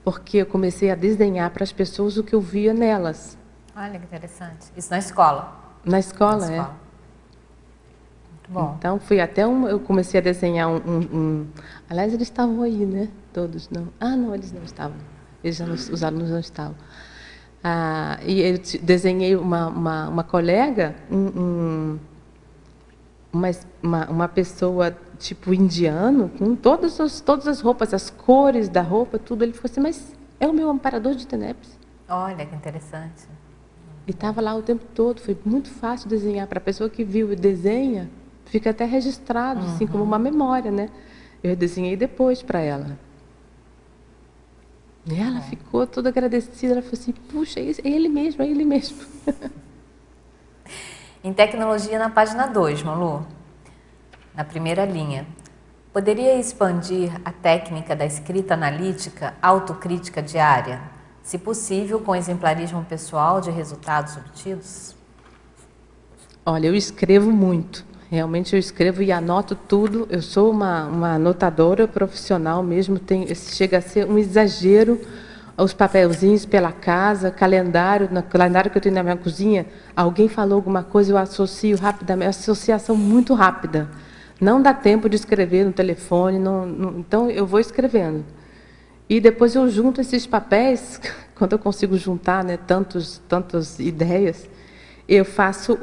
Porque eu comecei a desenhar para as pessoas o que eu via nelas. Olha que interessante. Isso na escola? Na escola, Muito bom. Então, eu comecei a desenhar Aliás, eles estavam aí, né? Todos, não. Ah, não, eles não estavam. Os alunos não estavam. E eu desenhei uma colega, uma pessoa tipo indiano, com todas as roupas, as cores da roupa, tudo. Ele falou assim, mas é o meu amparador de tenebres. Olha, que interessante. E estava lá o tempo todo, foi muito fácil desenhar. Para a pessoa que viu e desenha, fica até registrado, assim, como uma memória, né? Eu desenhei depois para ela. E ela ficou toda agradecida, ela falou assim, puxa, é ele mesmo, é ele mesmo. Em tecnologia, na página 2, Malu, na primeira linha, poderia expandir a técnica da escrita analítica, autocrítica diária, se possível, com exemplarismo pessoal de resultados obtidos? Olha, eu escrevo muito. Realmente eu escrevo e anoto tudo. Eu sou uma anotadora profissional mesmo. Chega a ser um exagero os papelzinhos pela casa, calendário, no calendário que eu tenho na minha cozinha, alguém falou alguma coisa, eu associo rapidamente, associação muito rápida. Não dá tempo de escrever no telefone, então eu vou escrevendo. E depois eu junto esses papéis, quando eu consigo juntar, né, tantas ideias, eu faço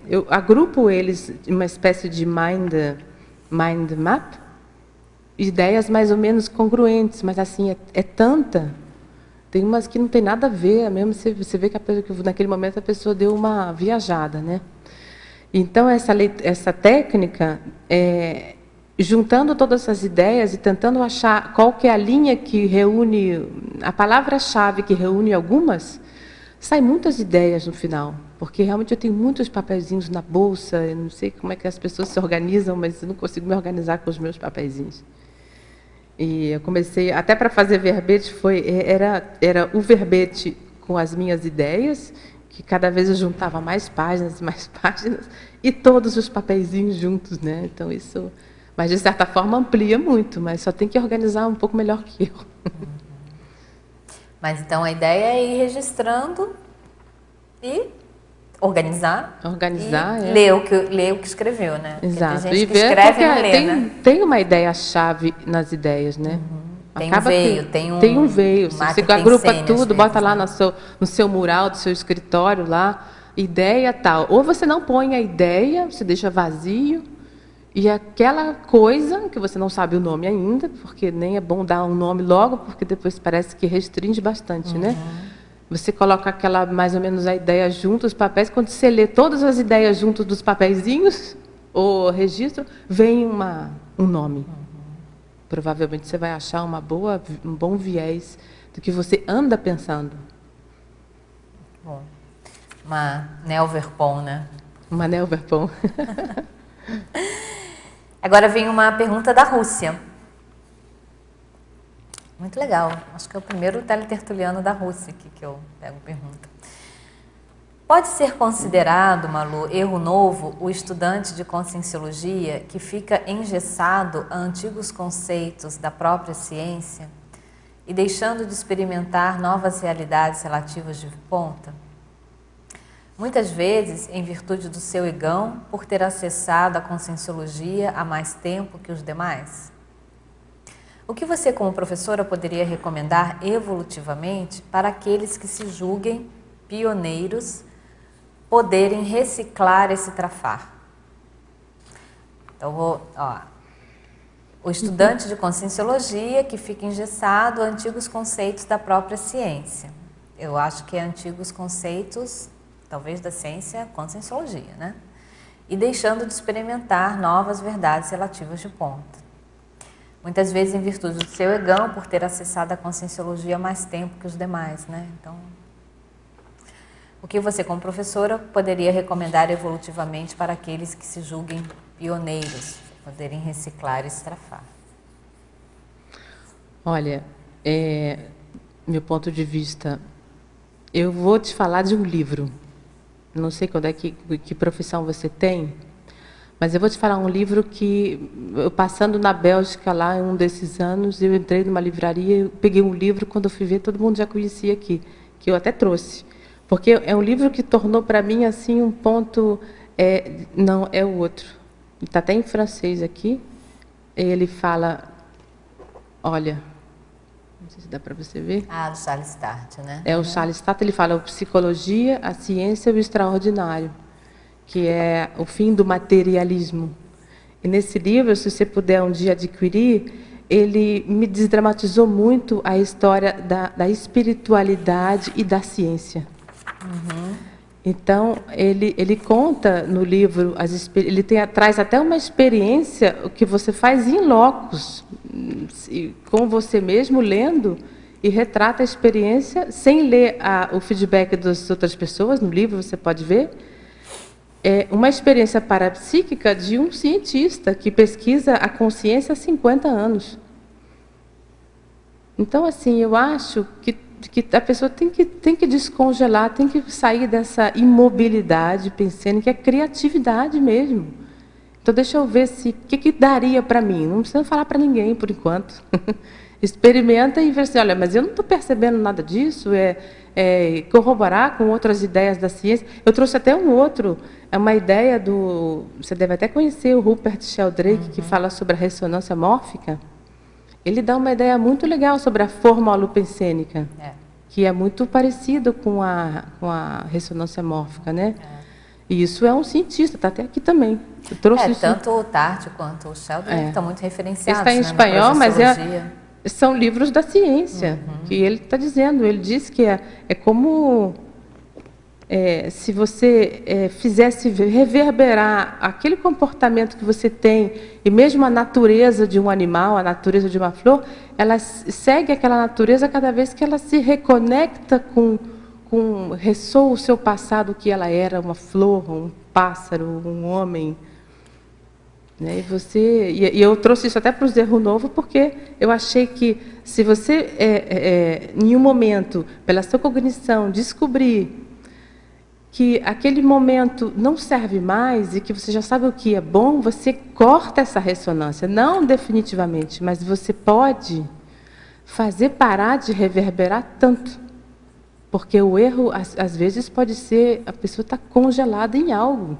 eu agrupo eles em uma espécie de mind map, ideias mais ou menos congruentes, mas assim, é tanta. Tem umas que não tem nada a ver, mesmo você vê que naquele momento a pessoa deu uma viajada, né? Então, essa técnica, juntando todas essas ideias e tentando achar qual que é a linha que reúne, a palavra-chave que reúne algumas, sai muitas ideias no final, porque realmente eu tenho muitos papeizinhos na bolsa, eu não sei como é que as pessoas se organizam, mas eu não consigo me organizar com os meus papeizinhos. E eu comecei, até para fazer verbete, era o verbete com as minhas ideias, que cada vez eu juntava mais páginas, e todos os papeizinhos juntos, né? Então isso, mas de certa forma amplia muito, mas só tem que organizar um pouco melhor que eu. Mas então a ideia é ir registrando e organizar e ler o que escreveu, né? Exato. Tem gente e que ver escreve e não lê, né? Tem uma ideia-chave nas ideias, né? Tem um veio, tem um veio. Você agrupa tudo, bota lá né? no seu mural do seu escritório lá, ideia tal. Ou você não põe a ideia, você deixa vazio, e aquela coisa, que você não sabe o nome ainda, porque nem é bom dar um nome logo, porque depois parece que restringe bastante, né? Você coloca mais ou menos a ideia junto, os papéis, quando você lê todas as ideias junto dos papeizinhos, ou registro, vem um nome. Provavelmente você vai achar um bom viés do que você anda pensando. Bom, uma Nelverpon, né? Uma Nelverpon. Agora vem uma pergunta da Rússia. Muito legal. Acho que é o primeiro teletertuliano da Rússia aqui que eu pego pergunta. Pode ser considerado, Malu, erro novo o estudante de conscienciologia que fica engessado a antigos conceitos da própria ciência e deixando de experimentar novas realidades relativas de ponta? Muitas vezes, em virtude do seu egão, por ter acessado a conscienciologia há mais tempo que os demais? O que você, como professora, poderia recomendar evolutivamente para aqueles que se julguem pioneiros poderem reciclar esse trafar? Então, o estudante de conscienciologia que fica engessado a antigos conceitos da própria ciência. Eu acho que é antigos conceitos, talvez da ciência conscienciologia, né? E deixando de experimentar novas verdades relativas de ponta. Muitas vezes em virtude do seu egão, por ter acessado a conscienciologia há mais tempo que os demais, né? Então, o que você, como professora, poderia recomendar evolutivamente para aqueles que se julguem pioneiros, poderem reciclar e estrafar? Olha, meu ponto de vista, eu vou te falar de um livro. Não sei que profissão você tem, mas eu vou te falar um livro que, eu passando na Bélgica lá em um desses anos, eu entrei numa livraria, eu peguei um livro, quando eu fui ver, todo mundo já conhecia aqui, que eu até trouxe. Porque é um livro que tornou para mim assim um ponto... não, é o outro. Está até em francês aqui. Ele fala... Olha, não sei se dá para você ver. Ah, do Charles Start, né? O Charles Start, ele fala a psicologia, a ciência e o extraordinário. que é O Fim do Materialismo. E nesse livro, se você puder um dia adquirir, ele me desdramatizou muito a história da espiritualidade e da ciência. Então, ele conta no livro, ele traz até uma experiência que você faz em locos, com você mesmo, lendo, e retrata a experiência, sem ler o feedback das outras pessoas, no livro você pode ver, é uma experiência parapsíquica de um cientista que pesquisa a consciência há 50 anos. Então, assim, eu acho que a pessoa tem que descongelar, tem que sair dessa imobilidade, pensando que é criatividade mesmo. Então, deixa eu ver o que daria para mim. Não precisa falar para ninguém, por enquanto. Experimenta e vê assim, olha, mas eu não estou percebendo nada disso, corroborar com outras ideias da ciência. Eu trouxe até uma ideia você deve até conhecer o Rupert Sheldrake, que fala sobre a ressonância mórfica. Ele dá uma ideia muito legal sobre a forma holopensênica, que é muito parecido com a ressonância mórfica, né? E isso é um cientista, está até aqui também. Eu trouxe tanto o Tarty quanto o Sheldrake estão muito referenciados. Está em espanhol, mas são livros da ciência, que ele está dizendo. Ele diz que é como se você fizesse reverberar aquele comportamento que você tem, e mesmo a natureza de um animal, a natureza de uma flor, ela segue aquela natureza cada vez que ela se reconecta ressoa o seu passado, que ela era uma flor, um pássaro, um homem. Né? E eu trouxe isso até para o Zerro Novo, porque eu achei que, se você, em um momento, pela sua cognição, descobrir que aquele momento não serve mais e que você já sabe o que é bom, você corta essa ressonância. Não definitivamente, mas você pode fazer parar de reverberar tanto. Porque o erro, às vezes, pode ser a pessoa está congelada em algo.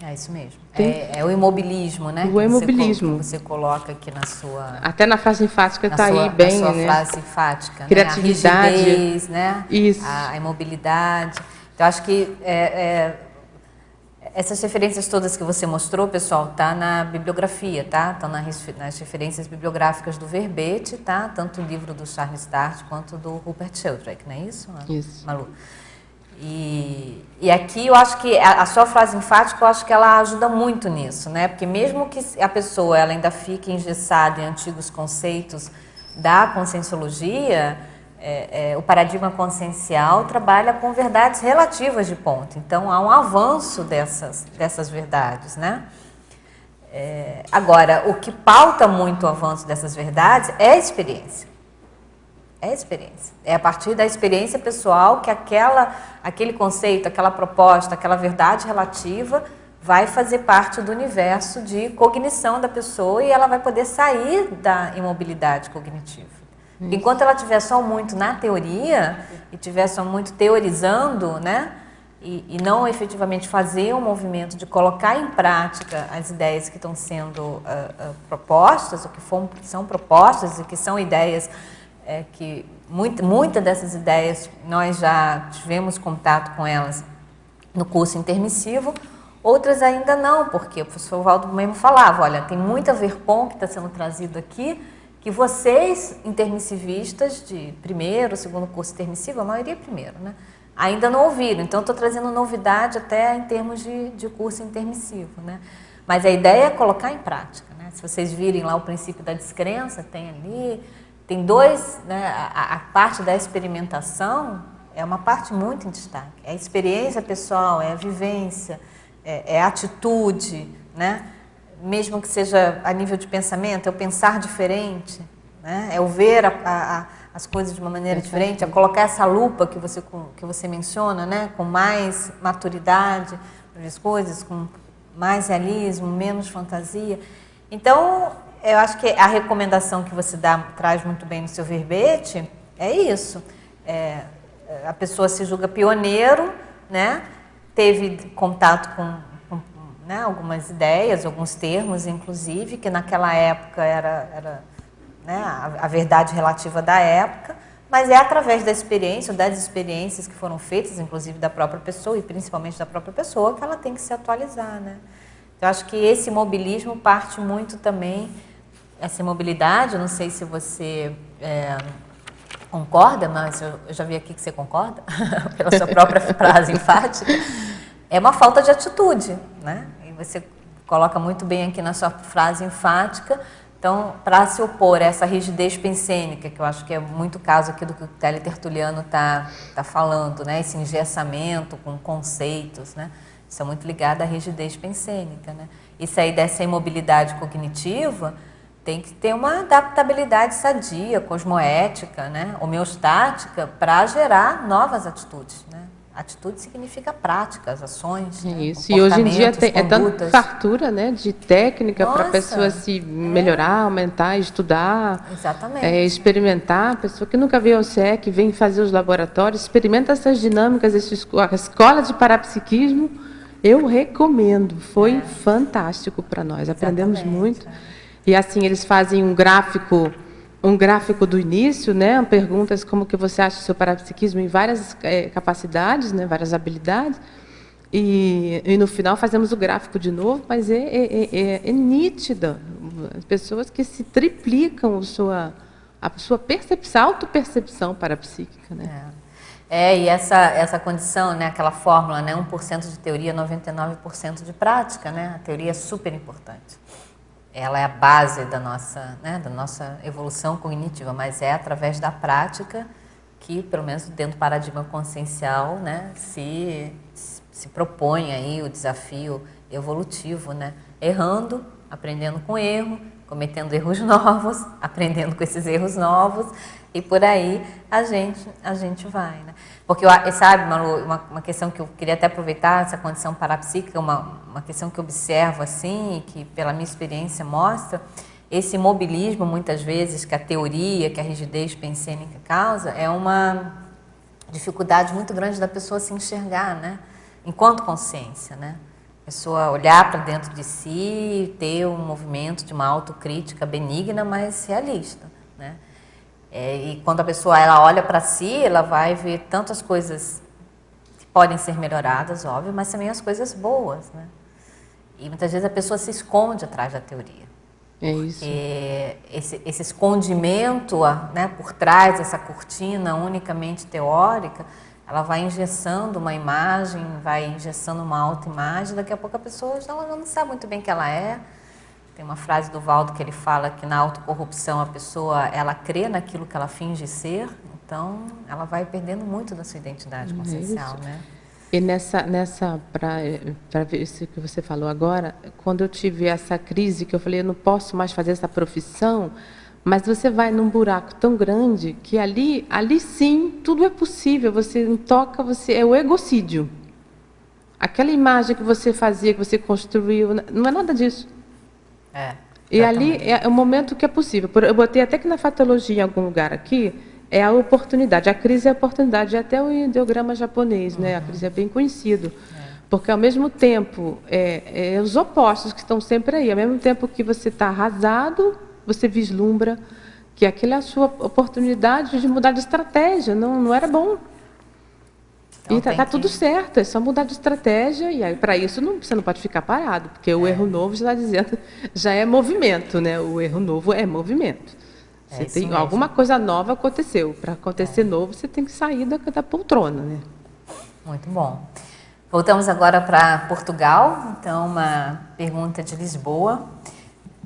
É isso mesmo. É o imobilismo, né? O imobilismo. Que você coloca aqui na sua... Até na frase enfática está aí bem, na sua né? frase enfática. Criatividade. Né? A rigidez, né? Isso. A imobilidade. Então, acho que essas referências todas que você mostrou, pessoal, tá na bibliografia, tá? Estão nas referências bibliográficas do verbete, tá? Tanto o livro do Charles Tarty quanto do Rupert Sheldrake, não é isso? Isso. Malu? E aqui eu acho que a sua frase enfática, eu acho que ela ajuda muito nisso, né? Porque mesmo que a pessoa ela ainda fique engessada em antigos conceitos da conscienciologia, o paradigma consciencial trabalha com verdades relativas de ponto. Então, há um avanço dessas verdades, né? Agora, o que pauta muito o avanço dessas verdades é a experiência. É a experiência. É a partir da experiência pessoal que aquele conceito, aquela proposta, aquela verdade relativa vai fazer parte do universo de cognição da pessoa e ela vai poder sair da imobilidade cognitiva. Isso. Enquanto ela estiver só muito na teoria e estiver só muito teorizando, né, e não efetivamente fazer um movimento de colocar em prática as ideias que estão sendo propostas, ou que são propostas e que são ideias que muitas dessas ideias nós já tivemos contato com elas no curso intermissivo, outras ainda não, porque o professor Valdo mesmo falava, olha, tem muito a ver com o que está sendo trazido aqui, que vocês, intermissivistas de primeiro, segundo curso intermissivo, a maioria primeiro, né, ainda não ouviram. Então, estou trazendo novidade até em termos de curso intermissivo, né. Mas a ideia é colocar em prática, né. Se vocês virem lá o princípio da descrença, tem ali... Tem dois, né, a parte da experimentação é uma parte muito em destaque. É a experiência pessoal, é a vivência, é a atitude, né? Mesmo que seja a nível de pensamento, é o pensar diferente, né? É o ver as coisas de uma maneira diferente, é colocar essa lupa que você menciona, né? Com mais maturidade nas coisas, com mais realismo, menos fantasia. Então, eu acho que a recomendação que você traz muito bem no seu verbete é isso. A pessoa se julga pioneiro, né? Teve contato com né, algumas ideias, alguns termos, inclusive, que naquela época era né, a verdade relativa da época, Mas é através da experiência, ou das experiências que foram feitas, inclusive da própria pessoa, e principalmente da própria pessoa, que ela tem que se atualizar, né? Então, acho que esse imobilismo parte muito também, essa imobilidade, eu não sei se você concorda, mas eu já vi aqui que você concorda, pela sua própria frase enfática, é uma falta de atitude, né? E você coloca muito bem aqui na sua frase enfática. Então, para se opor a essa rigidez pensênica, que eu acho que é muito caso aqui do que o Teletertuliano está falando, né? Esse engessamento com conceitos, né? Isso é muito ligado à rigidez pensênica, né? E sair dessa imobilidade cognitiva tem que ter uma adaptabilidade sadia, cosmoética, né? Homeostática, para gerar novas atitudes, né? Atitude significa práticas, ações, né? Isso, e hoje em dia é tanta condutas. fartura, né, de técnica para a pessoa se melhorar, aumentar, estudar, Exatamente. Experimentar. A pessoa que nunca veio ao SEC, vem fazer os laboratórios, experimenta essas dinâmicas, a escola de parapsiquismo, eu recomendo, foi fantástico para nós, aprendemos muito. E assim, eles fazem um gráfico do início, né? Perguntas como que você acha o seu parapsiquismo em várias capacidades, né? Várias habilidades. E no final fazemos o gráfico de novo, mas é nítida. As pessoas que se triplicam a sua percepção, autopercepção parapsíquica, né? E essa condição, né? Aquela fórmula, né? 1% de teoria, 99% de prática, né? A teoria é super importante. Ela é a base da nossa evolução cognitiva, mas é através da prática que, pelo menos dentro do paradigma consciencial, né, se propõe aí o desafio evolutivo, né? Errando, aprendendo com erro, cometendo erros novos, aprendendo com esses erros novos, e por aí a gente vai, né? Porque, sabe, Malu, uma questão que eu queria até aproveitar, essa condição parapsíquica, uma questão que eu observo assim, e que pela minha experiência mostra, esse imobilismo, muitas vezes, que a teoria, que a rigidez pensênica causa, é uma dificuldade muito grande da pessoa se enxergar, né? Enquanto consciência, né? A pessoa olhar para dentro de si, ter um movimento de uma autocrítica benigna, mas realista, né? E quando a pessoa ela olha para si, ela vai ver tantas coisas que podem ser melhoradas, óbvio, mas também as coisas boas, né? E muitas vezes a pessoa se esconde atrás da teoria. É isso. Esse escondimento, né, por trás dessa cortina unicamente teórica, ela vai engessando uma imagem, vai engessando uma autoimagem, daqui a pouco a pessoa já não sabe muito bem quem ela é. Tem uma frase do Valdo que ele fala que na autocorrupção a pessoa, ela crê naquilo que ela finge ser, então ela vai perdendo muito da sua identidade consciencial, né? E para ver isso que você falou agora, quando eu tive essa crise, que eu falei, eu não posso mais fazer essa profissão, mas você vai num buraco tão grande que ali sim, tudo é possível, você não toca, é o egocídio. Aquela imagem que você fazia, que você construiu, não é nada disso. E ali é o momento que é possível. Eu botei até que na fatologia, em algum lugar aqui, é a oportunidade. A crise é a oportunidade. Até o ideograma japonês, né? A crise é bem conhecido. Porque, ao mesmo tempo, os opostos que estão sempre aí. Ao mesmo tempo que você está arrasado, você vislumbra que aquela é a sua oportunidade de mudar de estratégia. Não era bom. Então, e está tudo certo, é só mudar de estratégia, e aí para isso você não pode ficar parado, porque o erro novo já está dizendo, já é movimento, né? O erro novo é movimento. Você tem mesmo. Alguma coisa nova aconteceu. Para acontecer novo, você tem que sair da poltrona, né? Muito bom. Voltamos agora para Portugal. Então, uma pergunta de Lisboa.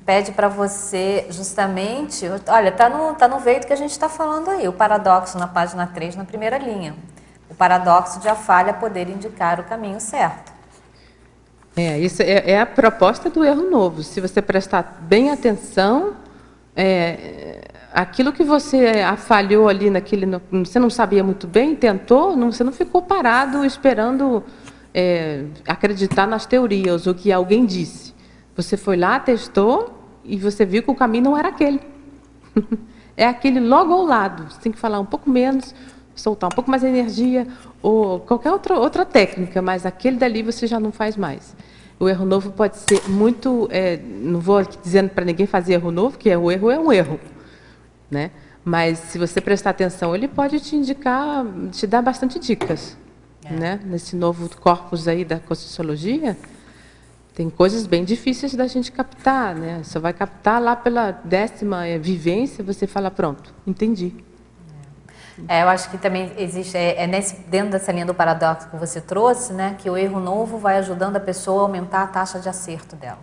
Pede para você justamente... Olha, tá no veio do que a gente está falando aí. O paradoxo na página 3, na primeira linha. O paradoxo de a falha poder indicar o caminho certo. Isso é a proposta do erro novo. Se você prestar bem atenção, aquilo que você falhou ali, você não sabia muito bem, tentou, você não ficou parado esperando acreditar nas teorias ou que alguém disse. Você foi lá, testou e você viu que o caminho não era aquele. É aquele logo ao lado. Você tem que falar um pouco menos, soltar um pouco mais de energia, ou qualquer outra técnica, mas aquele dali você já não faz mais. O erro novo pode ser muito... não vou dizendo para ninguém fazer erro novo, que o erro é um erro, né? Mas, se você prestar atenção, ele pode te indicar, te dar bastante dicas. Né? Nesse novo corpus aí da Conscienciologia, tem coisas bem difíceis da gente captar. Né? Você vai captar lá pela 10ª vivência, você fala, pronto, entendi. Eu acho que também existe, dentro dessa linha do paradoxo que você trouxe, né, que o erro novo vai ajudando a pessoa a aumentar a taxa de acerto dela.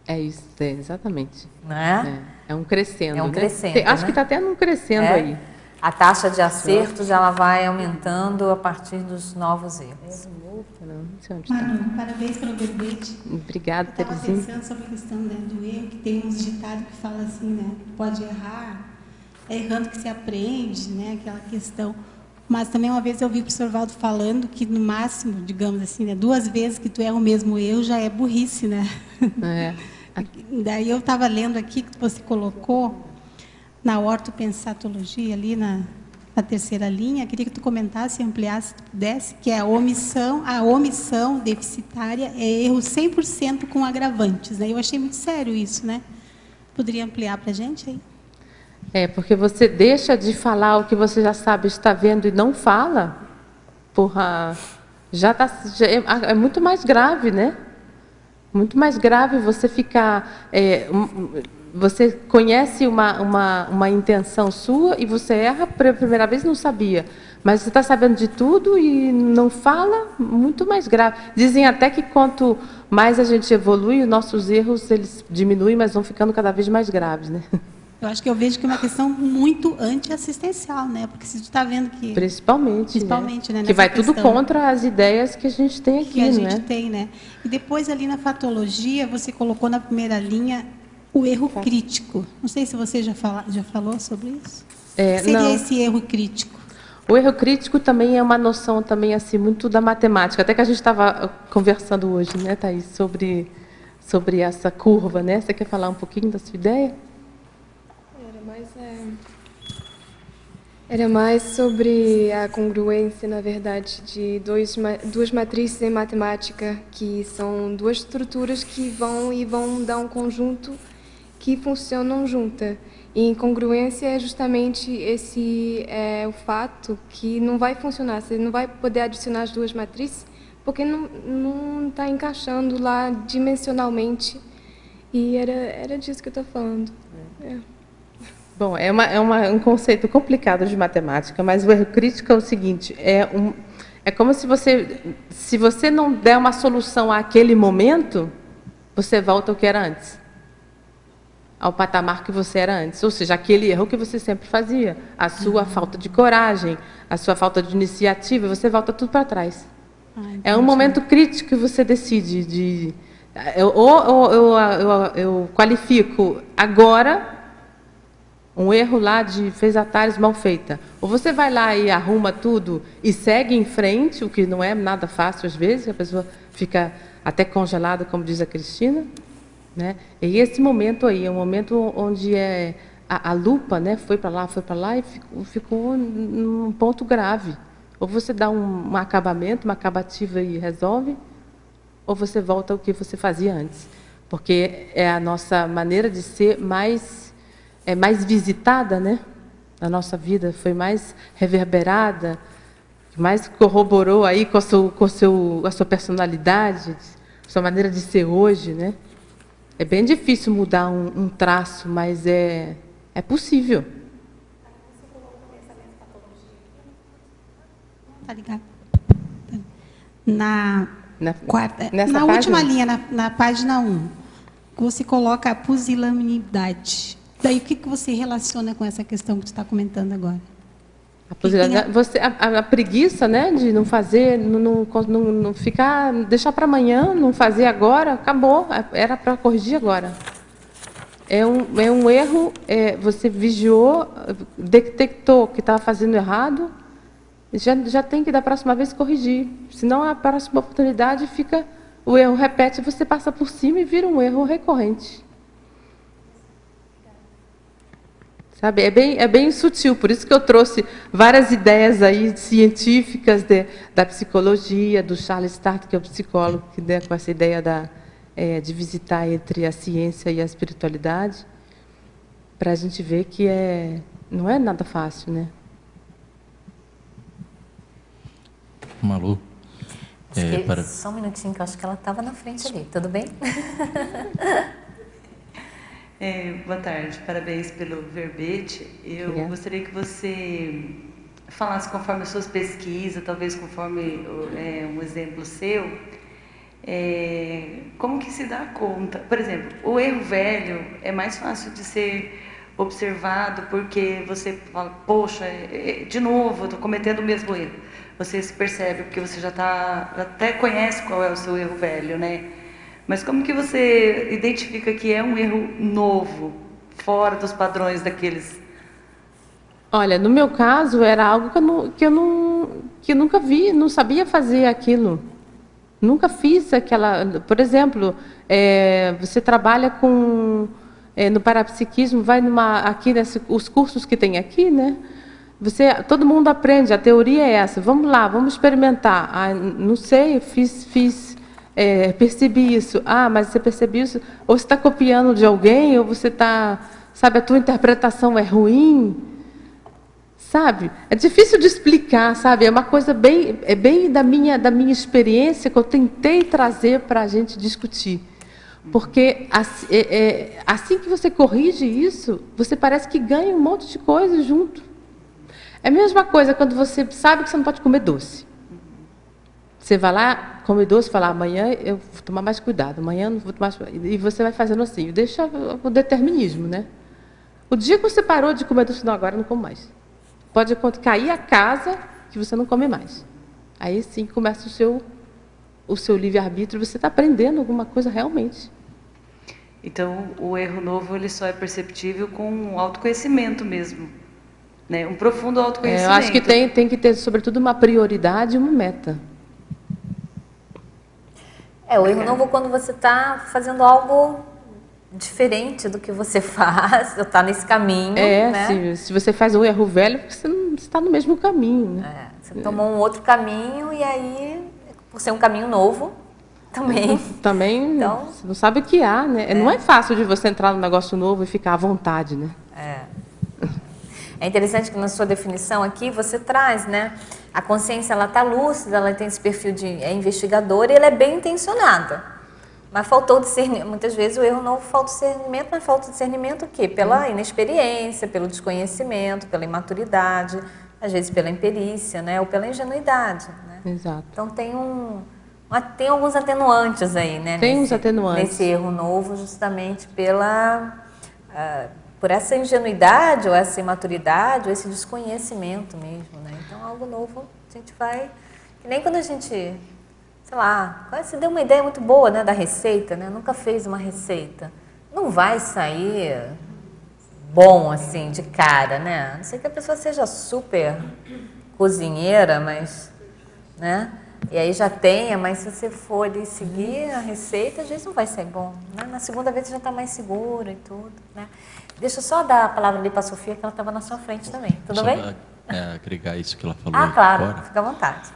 É isso, exatamente. Né? É um crescendo. É um né? crescendo. Acho né? que está até num crescendo aí. A taxa de acertos ela vai aumentando a partir dos novos erros. Manu, parabéns pelo verbete. Obrigada, Terezinha. Eu estava pensando sobre a questão, né, do erro, que tem uns ditados que falam assim, né? Pode errar, é errando que se aprende, né? Aquela questão. Mas também uma vez eu vi o professor Valdo falando que no máximo, digamos assim, né, 2 vezes que tu erra o mesmo erro já é burrice, né? Daí eu estava lendo aqui que você colocou na ortopensatologia, ali na 3ª linha, queria que tu comentasse e ampliasse, se tu pudesse, que é a omissão deficitária é erro 100% com agravantes. Né? Eu achei muito sério isso, né? Poderia ampliar para a gente aí? Porque você deixa de falar o que você já sabe, está vendo e não fala, porra, é muito mais grave, né? Muito mais grave você ficar... você conhece uma intenção sua e você erra pela primeira vez e não sabia. Mas você está sabendo de tudo e não fala, muito mais grave. Dizem até que quanto mais a gente evolui, os nossos erros eles diminuem, mas vão ficando cada vez mais graves. Né? Eu acho que eu vejo que é uma questão muito antiassistencial, né? Porque se tu está vendo que... Principalmente né? Que vai tudo contra as ideias que a gente tem aqui, que a gente tem, né? E depois ali na fatologia, você colocou na primeira linha o erro crítico. Não sei se você já falou sobre isso. O que seria esse erro crítico? O erro crítico também é uma noção também assim muito da matemática. Até que a gente estava conversando hoje, né, Thaís, sobre essa curva, né? Você quer falar um pouquinho da sua ideia? Era mais sobre a congruência, na verdade, de duas matrizes em matemática, que são 2 estruturas que vão dar um conjunto que funcionam juntas. E incongruência é justamente o fato que não vai funcionar. Você não vai poder adicionar as 2 matrizes porque não está encaixando lá dimensionalmente. E era disso que eu estou falando. Bom, é um conceito complicado de matemática, mas o erro crítico é o seguinte, é como se você não der uma solução àquele momento, você volta ao que era antes, ao patamar que você era antes, ou seja, aquele erro que você sempre fazia, a sua falta de coragem, a sua falta de iniciativa, você volta tudo para trás. É um momento crítico que você decide eu qualifico agora um erro lá fez atalhos mal feita. Ou você vai lá e arruma tudo e segue em frente, o que não é nada fácil às vezes, a pessoa fica até congelada, como diz a Cristina. Né? E esse momento aí é um momento onde a lupa, né, foi para lá e ficou num ponto grave. Ou você dá um acabamento, uma acabativa e resolve, ou você volta ao que você fazia antes. Porque é a nossa maneira de ser mais visitada, né? A nossa vida foi mais reverberada, mais corroborou aí com a sua personalidade, sua maneira de ser hoje, né? É bem difícil mudar um traço, mas é possível. Tá ligado? Na nessa última linha, na página 1, você coloca a pusilanimidade. Daí, o que você relaciona com essa questão que você está comentando agora? A preguiça, né, de não fazer, não ficar, deixar para amanhã, não fazer agora, acabou, era para corrigir agora. É um erro, você vigiou, detectou que estava fazendo errado, já tem que da próxima vez corrigir, senão a próxima oportunidade o erro repete, você passa por cima e vira um erro recorrente. Sabe? É bem sutil, por isso que eu trouxe várias ideias aí científicas da psicologia, do Charles Stark, que é o psicólogo, que com essa ideia de visitar entre a ciência e a espiritualidade, para a gente ver que Não é nada fácil, né? Malu. Só um minutinho, que eu acho que ela estava na frente ali. Tudo bem? Boa tarde, parabéns pelo verbete. Eu Obrigada. gostaria que você falasse conforme as suas pesquisas, talvez conforme um exemplo seu, como que se dá conta? Por exemplo, o erro velho é mais fácil de ser observado porque você fala, poxa, de novo, eu estou cometendo o mesmo erro. Você se percebe porque você já até conhece qual é o seu erro velho, né? Mas como que você identifica que é um erro novo, fora dos padrões daqueles? Olha, no meu caso, era algo que eu nunca vi, não sabia fazer aquilo. Nunca fiz aquela... Por exemplo, você trabalha com... no parapsiquismo, vai aqui os cursos que tem aqui, né? Todo mundo aprende, a teoria é essa. Vamos lá, vamos experimentar. Ah, não sei, percebi isso. Ah, mas você percebeu isso? Ou você está copiando de alguém, ou você está... Sabe, a tua interpretação é ruim. Sabe? É difícil de explicar, sabe? É uma coisa bem da minha experiência que eu tentei trazer para a gente discutir. Porque assim que você corrige isso, você parece que ganha um monte de coisa junto. É a mesma coisa quando você sabe que você não pode comer doce. Você vai lá, come doce e fala, amanhã eu vou tomar mais cuidado, amanhã eu não vou tomar mais cuidado. E você vai fazendo assim, deixa o determinismo, né? O dia que você parou de comer doce, não, agora eu não como mais. Pode cair a casa que você não come mais. Aí sim começa o seu livre-arbítrio, você está aprendendo alguma coisa realmente. Então, o erro novo ele só é perceptível com autoconhecimento mesmo, né? Um profundo autoconhecimento. Eu acho que tem que ter, sobretudo, uma prioridade e uma meta. O erro novo quando você está fazendo algo diferente do que você faz, você está nesse caminho, né? Se você faz um erro velho, porque você não está no mesmo caminho, né? Você tomou um outro caminho e aí, por ser um caminho novo, também então, você não sabe o que há, né? Não é fácil de você entrar num negócio novo e ficar à vontade, né? É interessante que na sua definição aqui você traz, né? A consciência, ela está lúcida, ela tem esse perfil de investigadora e ela é bem intencionada. Mas faltou discernimento. Muitas vezes o erro não falta discernimento, mas falta discernimento o quê? Pela inexperiência, pelo desconhecimento, pela imaturidade, às vezes pela imperícia, né? Ou pela ingenuidade, né? Exato. Então tem alguns atenuantes aí, né? Uns atenuantes. Nesse erro novo, justamente por essa ingenuidade, ou essa imaturidade, ou esse desconhecimento mesmo, né? Então, algo novo, a gente vai... Que nem quando a gente, sei lá, você deu uma ideia muito boa, né, da receita, né? Nunca fez uma receita. Não vai sair bom, assim, de cara, né? A não ser que a pessoa seja super cozinheira, mas, né? E aí já tenha, mas se você for ali seguir a receita, às vezes não vai ser bom, né? Na segunda vez você já está mais segura e tudo, né? Deixa eu só dar a palavra ali para a Sofia, que ela estava na sua frente também. Tudo bem? Agregar isso que ela falou. Claro, agora. fica à vontade.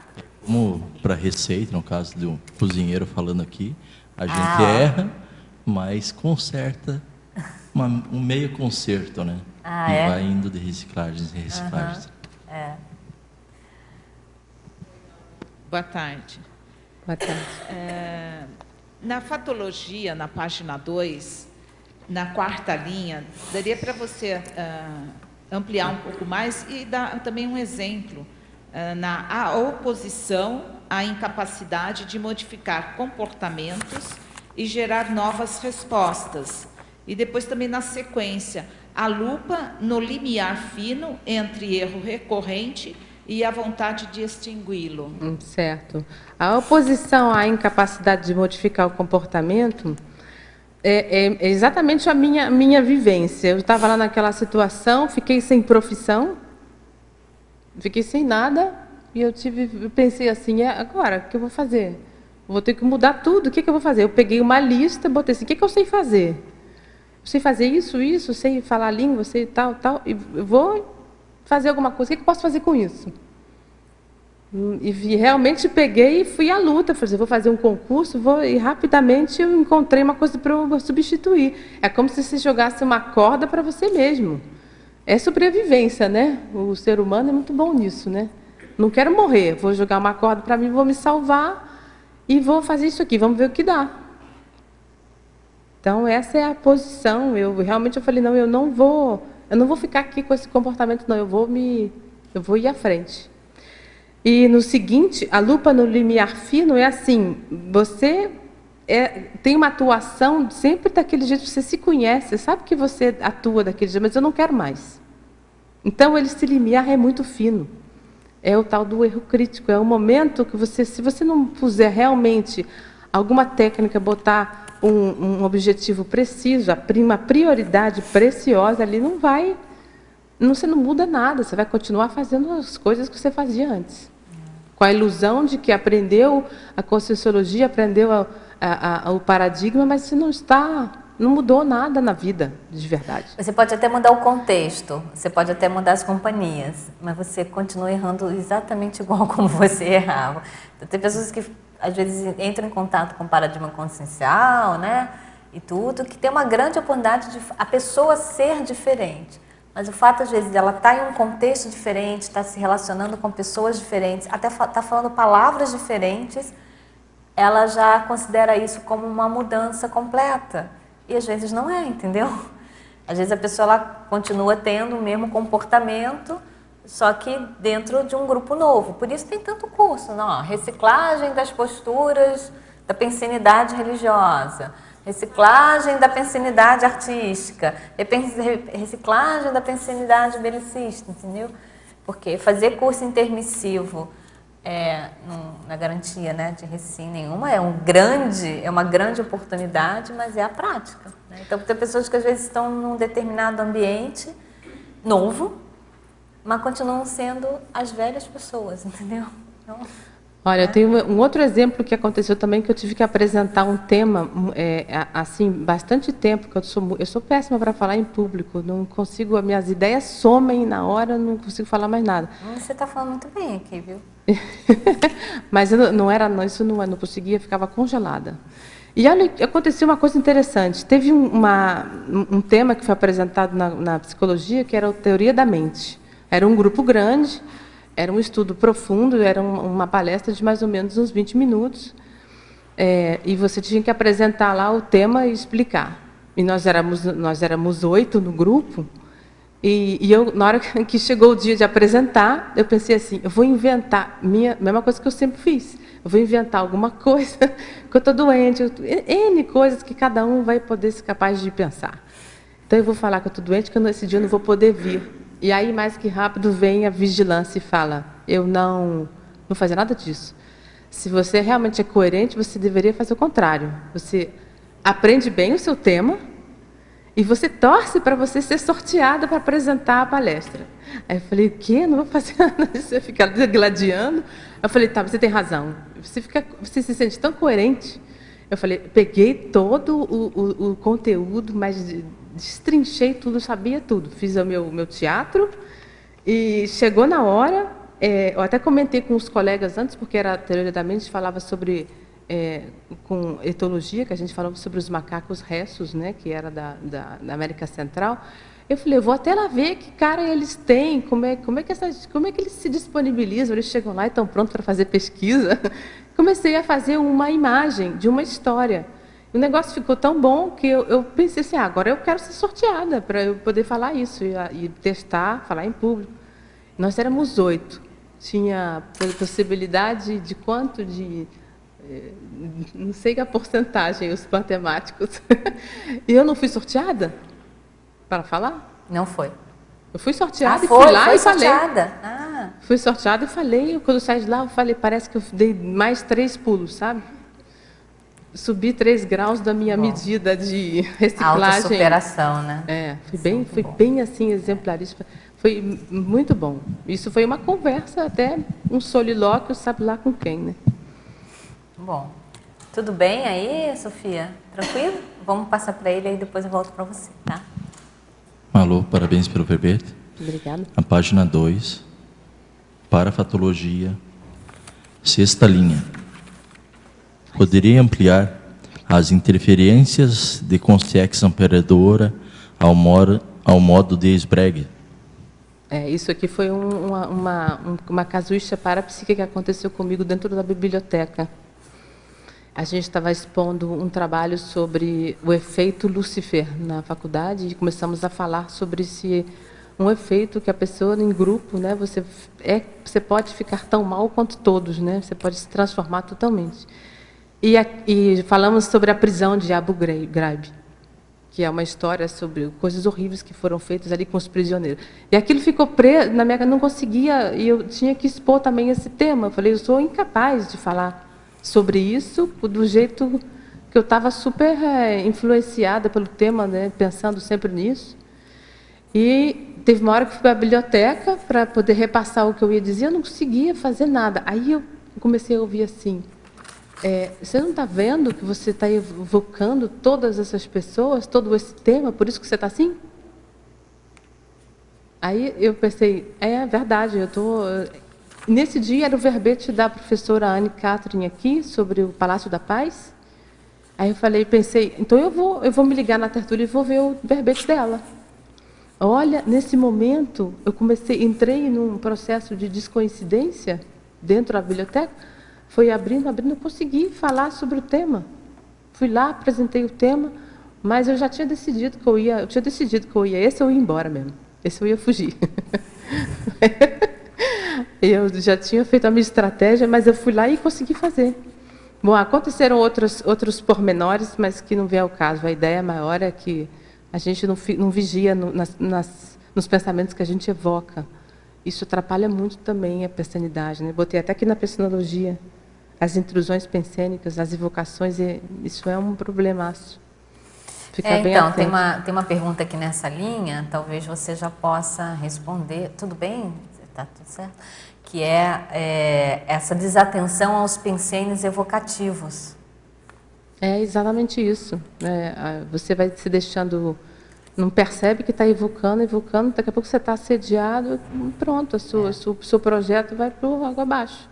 Como para receita, no caso de um cozinheiro falando aqui, a gente erra, mas conserta um meio conserto, né? E vai indo de reciclagens em reciclagens. Boa tarde. Boa tarde. Na fatologia, na página 2, na quarta linha, daria para você ampliar um pouco mais e dar também um exemplo na oposição à incapacidade de modificar comportamentos e gerar novas respostas. E depois também na sequência, a lupa no limiar fino entre erro recorrente e a vontade de extingui-lo. Certo. A oposição à incapacidade de modificar o comportamento é exatamente a minha vivência. Eu estava lá naquela situação, fiquei sem profissão, fiquei sem nada, e eu pensei assim, agora, o que eu vou fazer? Vou ter que mudar tudo, o que eu vou fazer? Eu peguei uma lista, botei assim, o que eu sei fazer? Eu sei fazer isso, sei falar língua, sei tal, e eu vou fazer alguma coisa, o que eu posso fazer com isso? E realmente peguei e fui à luta, falei, vou fazer um concurso, e rapidamente eu encontrei uma coisa para eu substituir. É como se você jogasse uma corda para você mesmo. é sobrevivência, né? O ser humano é muito bom nisso, né? Não quero morrer, vou jogar uma corda para mim, vou me salvar e vou fazer isso aqui, vamos ver o que dá. Então, essa é a posição. Eu falei, não, eu não vou ficar aqui com esse comportamento, não, eu vou ir à frente. E no seguinte, a lupa no limiar fino é assim, você tem uma atuação sempre daquele jeito, você se conhece, você sabe que você atua daquele jeito, mas eu não quero mais. Então, esse limiar é muito fino. É o tal do erro crítico, é o momento que você, se você não puser realmente alguma técnica, botar um objetivo preciso, uma prioridade preciosa ali, você não muda nada, você vai continuar fazendo as coisas que você fazia antes. Com a ilusão de que aprendeu a Conscienciologia, aprendeu o paradigma, mas você não mudou nada na vida, de verdade. Você pode até mudar o contexto, você pode até mudar as companhias, mas você continua errando exatamente igual como você errava. Então, tem pessoas que, às vezes, entram em contato com o paradigma consciencial, né, e tudo, que tem uma grande oportunidade de a pessoa ser diferente. Mas o fato, às vezes, dela estar em um contexto diferente, estar se relacionando com pessoas diferentes, até estar falando palavras diferentes, ela já considera isso como uma mudança completa. E às vezes não é, entendeu? Às vezes a pessoa ela continua tendo o mesmo comportamento, só que dentro de um grupo novo. Por isso tem tanto curso, não? Reciclagem das posturas da pensenidade religiosa, reciclagem da pensenidade artística, reciclagem da pensenidade belicista, entendeu? Porque fazer curso intermissivo não é garantia, né, de recém nenhuma, é uma grande oportunidade, mas é a prática, né? Então, tem pessoas que às vezes estão num determinado ambiente novo, mas continuam sendo as velhas pessoas, entendeu? Então, olha, eu tenho um outro exemplo que aconteceu também, que eu tive que apresentar um tema, assim, bastante tempo, que eu sou péssima para falar em público, não consigo, as minhas ideias somem na hora, não consigo falar mais nada. Você está falando muito bem aqui, viu? Mas eu não conseguia, ficava congelada. E olha, aconteceu uma coisa interessante, teve um tema que foi apresentado na psicologia, que era a teoria da mente. Era um grupo grande, era um estudo profundo, era uma palestra de mais ou menos uns 20 minutos. E você tinha que apresentar lá o tema e explicar. E nós éramos 8 no grupo. E eu, na hora que chegou o dia de apresentar, eu pensei assim, eu vou inventar, mesma coisa que eu sempre fiz. Eu vou inventar alguma coisa, que eu estou doente, N coisas que cada um vai poder ser capaz de pensar. Então, eu vou falar que eu estou doente, que nesse dia eu não vou poder vir. E aí, mais que rápido, vem a vigilância e fala, eu não fazia nada disso. Se você realmente é coerente, você deveria fazer o contrário. Você aprende bem o seu tema e você torce para você ser sorteada para apresentar a palestra. Aí eu falei, o quê? Não vou fazer nada disso. Você fica gladiando. Eu falei, tá, você tem razão. Você se sente tão coerente. Eu falei, peguei todo o conteúdo, mas destrinchei tudo, sabia tudo. Fiz o meu teatro e chegou na hora, eu até comentei com os colegas antes, porque era a teoria da mente, falava sobre, com etologia, que a gente falava sobre os macacos restos, né, que era da América Central. Eu falei, eu vou até lá ver que cara eles têm, como é que eles se disponibilizam, eles chegam lá e estão prontos para fazer pesquisa. Comecei a fazer uma imagem de uma história. O negócio ficou tão bom que eu pensei assim, agora eu quero ser sorteada para eu poder falar isso e testar, falar em público. Nós éramos 8. Tinha possibilidade de quanto? Não sei a porcentagem, os matemáticos. E eu não fui sorteada para falar? Não foi. Eu fui sorteada e fui lá e falei. Fui sorteada e falei. Quando eu saí de lá, eu falei, parece que eu dei mais 3 pulos, sabe? Subi 3 graus da minha medida de reciclagem. Autossuperação, né? Foi bem assim, exemplarista. Foi muito bom. Isso foi uma conversa, até um solilóquio, sabe lá com quem, né? Bom, tudo bem aí, Sofia? Tranquilo? Vamos passar para ele e depois eu volto para você, tá? Alô, parabéns pelo verbete. Obrigada. A página 2, parafatologia, 6ª linha. Poderia ampliar as interferências de consciência amperadora ao modo de Sprague? Isso aqui foi uma casuística parapsíquica que aconteceu comigo dentro da biblioteca. A gente estava expondo um trabalho sobre o efeito Lúcifer na faculdade e começamos a falar sobre um efeito que a pessoa em grupo, né, você pode ficar tão mal quanto todos, né? Você pode se transformar totalmente. E falamos sobre a prisão de Abu Ghraib, que é uma história sobre coisas horríveis que foram feitas ali com os prisioneiros. E aquilo ficou preso na minha, não conseguia, e eu tinha que expor também esse tema. Eu falei, eu sou incapaz de falar sobre isso do jeito que eu estava super influenciada pelo tema, né, pensando sempre nisso. E teve uma hora que eu fui para a biblioteca para poder repassar o que eu ia dizer, eu não conseguia fazer nada. Aí eu comecei a ouvir assim, você não está vendo que você está evocando todas essas pessoas, todo esse tema, por isso que você está assim? Aí eu pensei, é verdade, eu estou... Nesse dia era o verbete da professora Anne Catherine aqui, sobre o Palácio da Paz. Aí eu pensei, então eu vou me ligar na tertúlia e vou ver o verbete dela. Olha, nesse momento, entrei num processo de descoincidência dentro da biblioteca, foi abrindo, eu consegui falar sobre o tema. Fui lá, apresentei o tema, mas eu já tinha decidido que eu ia, esse eu ia embora mesmo, esse eu ia fugir. Eu já tinha feito a minha estratégia, mas eu fui lá e consegui fazer. Bom, aconteceram outros pormenores, mas que não vem ao caso. A ideia maior é que a gente não vigia nos pensamentos que a gente evoca. Isso atrapalha muito também a pensanidade, né? Botei até aqui na pensanologia as intrusões pensênicas, as evocações, e isso é um problemaço. Fica bem então, atento. tem uma pergunta aqui nessa linha, talvez você já possa responder. Tudo bem? Está tudo certo? Que é essa desatenção aos pensênios evocativos. É exatamente isso. Você vai se deixando... Não percebe que está evocando, daqui a pouco você está assediado, pronto, o seu projeto vai para o água abaixo.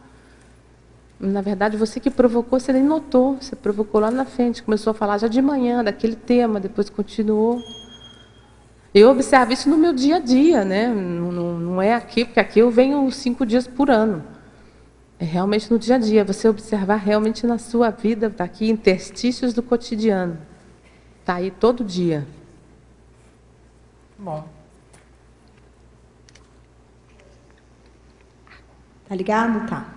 Na verdade, você que provocou, você nem notou, você provocou lá na frente, começou a falar já de manhã daquele tema, depois continuou. Eu observo isso no meu dia a dia, né? Não é aqui, porque aqui eu venho 5 dias por ano. É realmente no dia a dia, você observar realmente na sua vida, está aqui, interstícios do cotidiano. Está aí todo dia. Bom. Tá ligado? Tá.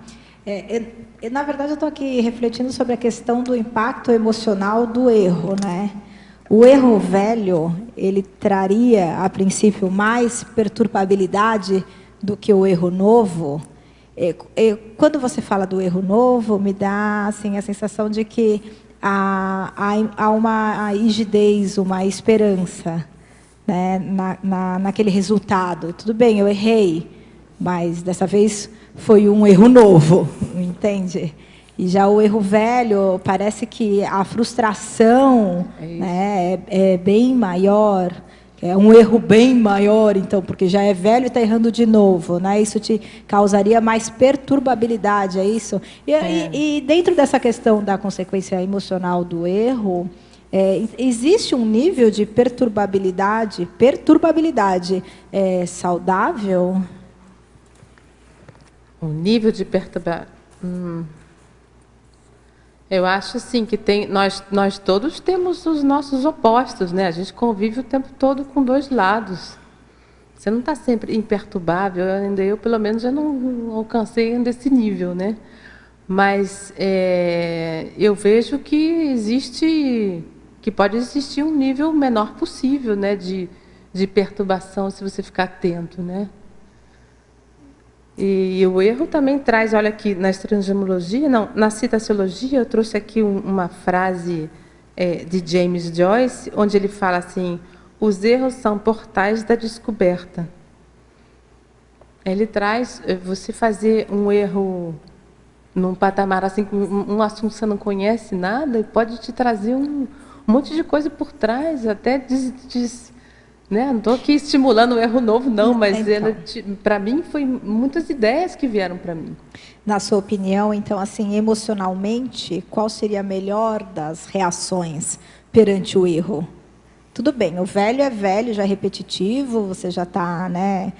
Na verdade, eu estou aqui refletindo sobre a questão do impacto emocional do erro, né? O erro velho, ele traria, a princípio, mais perturbabilidade do que o erro novo. Quando você fala do erro novo, me dá assim, a sensação de que há uma rigidez, uma esperança, né, naquele resultado. Tudo bem, eu errei, mas dessa vez foi um erro novo, entende? E já o erro velho, parece que a frustração, né, é bem maior, é um erro bem maior, então, porque já é velho e está errando de novo, né? Isso te causaria mais perturbabilidade, é isso? E dentro dessa questão da consequência emocional do erro, existe um nível de perturbabilidade saudável? Um nível de perturbação... Eu acho assim que nós todos temos os nossos opostos, né? A gente convive o tempo todo com dois lados. Você não está sempre imperturbável, eu pelo menos já não alcancei ainda esse nível, né? Mas eu vejo que pode existir um nível menor possível, né, de perturbação se você ficar atento, né? E o erro também traz, olha aqui, na extragemologia, não, na citaciologia, eu trouxe aqui uma frase de James Joyce, onde ele fala assim, os erros são portais da descoberta. Ele traz você fazer um erro num patamar assim, um assunto que você não conhece nada, pode te trazer um monte de coisa por trás, até né? Não estou aqui estimulando o erro novo, não, mas para mim foi muitas ideias que vieram para mim. Na sua opinião, então, assim, emocionalmente, qual seria a melhor das reações perante o erro? Tudo bem, o velho é velho, já é repetitivo, você já está, né,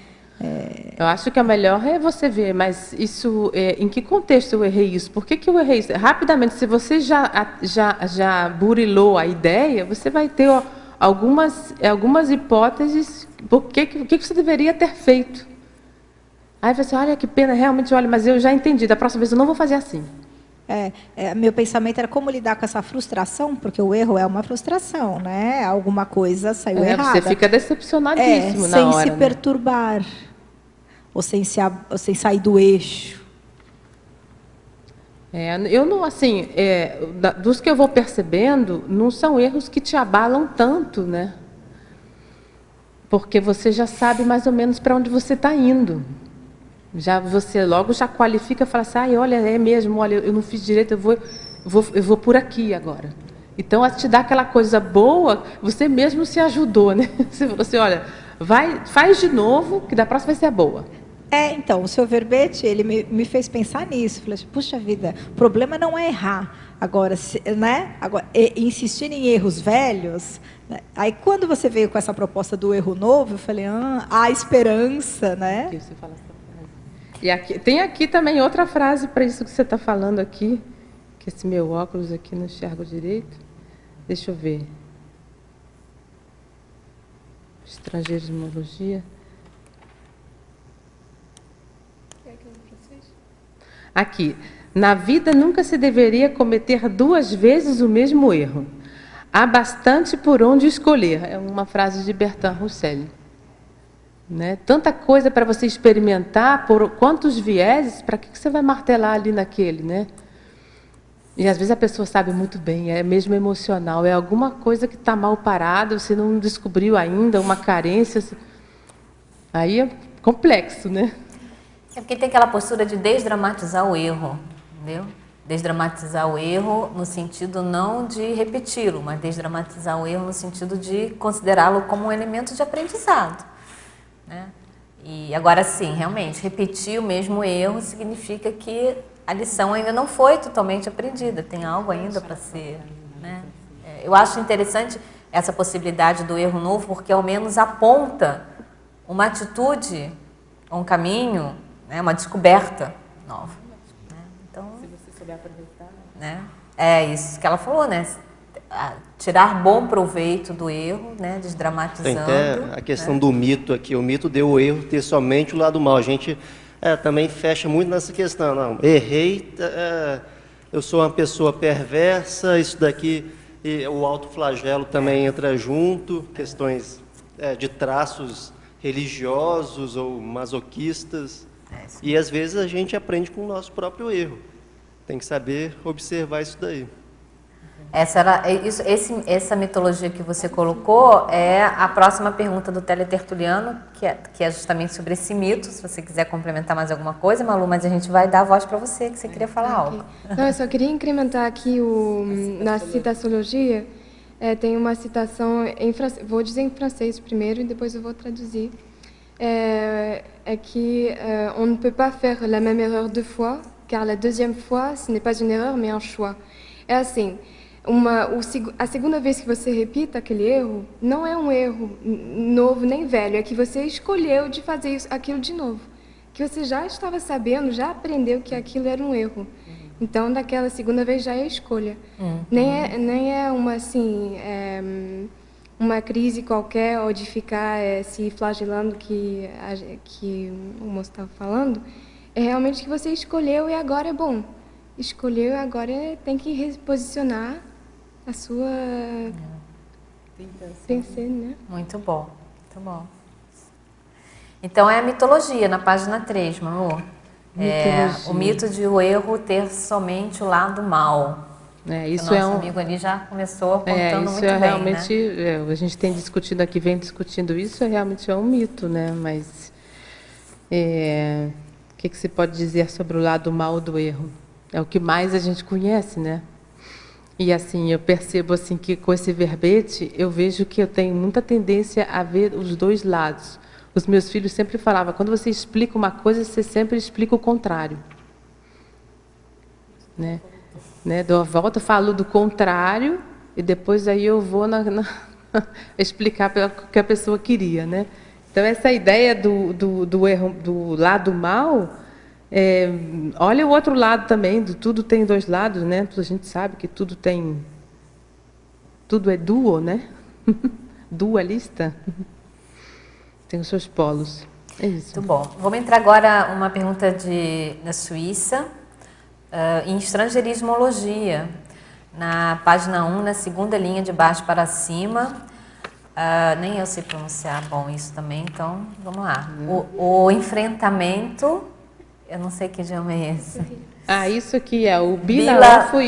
Eu acho que a melhor é você ver, mas isso, em que contexto eu errei isso? Por que eu errei isso? Rapidamente, se você já burilou a ideia, você vai ter algumas hipóteses por que você deveria ter feito. Aí você, olha que pena, realmente, olha, mas eu já entendi, da próxima vez eu não vou fazer assim. Meu pensamento era como lidar com essa frustração, porque o erro é uma frustração, né? Alguma coisa saiu errada. Você fica decepcionadíssimo na hora. Sem se perturbar, ou sem sair do eixo. Eu não, assim, dos que eu vou percebendo, não são erros que te abalam tanto, né? Porque você já sabe mais ou menos para onde você está indo. Você logo já qualifica e fala assim, olha, é mesmo, olha, eu não fiz direito, eu vou por aqui agora. Então, a te dar aquela coisa boa, você mesmo se ajudou, né? Você falou assim, olha, faz de novo, que da próxima vai ser a boa. Então, o seu verbete, ele me fez pensar nisso. Falei, puxa vida, o problema não é errar. Agora, né? Insistir em erros velhos. Né? Aí, quando você veio com essa proposta do erro novo, eu falei, há esperança, né? Você fala essa frase. E tem aqui também outra frase para isso que você está falando aqui, que esse meu óculos aqui não enxergo direito. Deixa eu ver. Estrangeirismologia. Aqui. Na vida nunca se deveria cometer 2 vezes o mesmo erro. Há bastante por onde escolher. É uma frase de Bertrand Russell. Né? Tanta coisa para você experimentar, por quantos vieses, para que você vai martelar ali naquele, né? E às vezes a pessoa sabe muito bem, é mesmo emocional, é alguma coisa que está mal parada, você não descobriu ainda, uma carência. Aí é complexo, né? É porque tem aquela postura de desdramatizar o erro, entendeu? Desdramatizar o erro no sentido não de repeti-lo, mas desdramatizar o erro no sentido de considerá-lo como um elemento de aprendizado. Né? E agora sim, realmente, repetir o mesmo erro significa que a lição ainda não foi totalmente aprendida, tem algo ainda para ser. Né? Eu acho interessante essa possibilidade do erro novo, porque ao menos aponta uma atitude, um caminho, né? Uma descoberta nova. Né? Então, se você souber aproveitar. Né? É isso que ela falou, né? Tirar bom proveito do erro, né? Desdramatizando. Tem até a questão do mito aqui. O mito deu o erro ter somente o lado mal. A gente também fecha muito nessa questão. Não, errei, eu sou uma pessoa perversa, isso daqui, e o autoflagelo também entra junto, questões de traços religiosos ou masoquistas. E às vezes a gente aprende com o nosso próprio erro. Tem que saber observar isso daí. Essa mitologia que você colocou é a próxima pergunta do Teletertuliano, que é justamente sobre esse mito. Se você quiser complementar mais alguma coisa, Malu, mas a gente vai dar a voz para você, que você queria falar algo. Não, eu só queria incrementar aqui na citaciologia, tem uma citação em francês, vou dizer em francês primeiro e depois eu vou traduzir. É que on ne peut pas faire la même erreur 2 fois, car la deuxième fois, ce n'est pas une erreur, mais un choix. É assim, a segunda vez que você repita aquele erro, não é um erro novo nem velho, é que você escolheu de fazer aquilo de novo. Que você já estava sabendo, já aprendeu que aquilo era um erro. Então, daquela segunda vez já é escolha. Nem é uma, assim, uma crise qualquer, ou de ficar se flagelando que o moço estava falando. É realmente que você escolheu e agora é bom. Escolheu e agora tem que reposicionar a sua pensar, né? Muito bom, muito bom. Então é a mitologia, na página 3, Manu. O mito de o erro ter somente o lado mal. Isso o nosso amigo ali já começou apontando muito bem, realmente, né? A gente tem discutido aqui, vem discutindo isso, realmente é um mito, né? Mas o que se pode dizer sobre o lado mal do erro? É o que mais a gente conhece, né? E assim, eu percebo assim que com esse verbete, eu vejo que eu tenho muita tendência a ver os dois lados. Os meus filhos sempre falavam, quando você explica uma coisa, você sempre explica o contrário. Né? Dou a volta, falo do contrário, e depois aí eu vou explicar o que a pessoa queria, né? Então, essa ideia do erro, do lado mal, olha o outro lado também, tudo tem dois lados, né? A gente sabe que tudo é duo, né? Dualista. Tem os seus polos. É isso. Muito bom. Vamos entrar agora uma pergunta da Suíça, em estrangeirismologia, na página 1, na segunda linha de baixo para cima. Nem eu sei pronunciar bom isso também, então vamos lá. O enfrentamento, eu não sei que idioma é esse. Isso aqui é o Bila-Ofo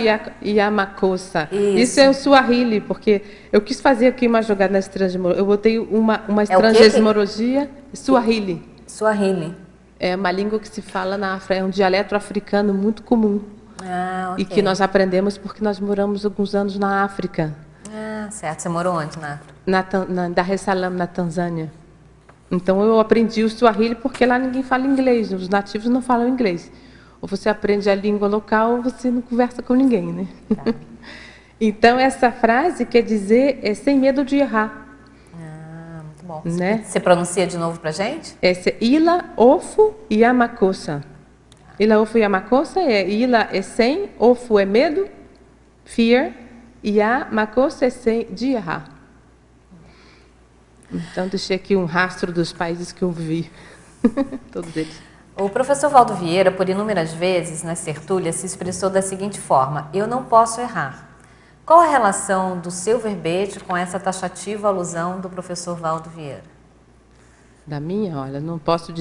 e a Makossa. Isso é o Swahili, porque eu quis fazer aqui uma jogada na estrangeirismologia. Eu botei uma estrangeirismologia Swahili. Swahili. É uma língua que se fala na África, é um dialeto africano muito comum. Okay. E que nós aprendemos porque nós moramos alguns anos na África. Certo. Você morou onde na África? Na Dar es Salaam, na Tanzânia. Então eu aprendi o Swahili porque lá ninguém fala inglês, os nativos não falam inglês. Ou você aprende a língua local ou você não conversa com ninguém, né? Tá. Então essa frase quer dizer sem medo de errar. Muito bom. Né? Você pronuncia de novo pra gente? Esse é Ila-Ofo e a Makossa. Ila-Ofo e a Makossa Ila é sem, Ofo é medo, fear, e a Makossa é sem de errar. Então deixei aqui um rastro dos países que eu vi. Todos eles. O professor Valdo Vieira, por inúmeras vezes, nas tertúlias, se expressou da seguinte forma: eu não posso errar. Qual a relação do seu verbete com essa taxativa alusão do professor Valdo Vieira? Da minha, olha, não posso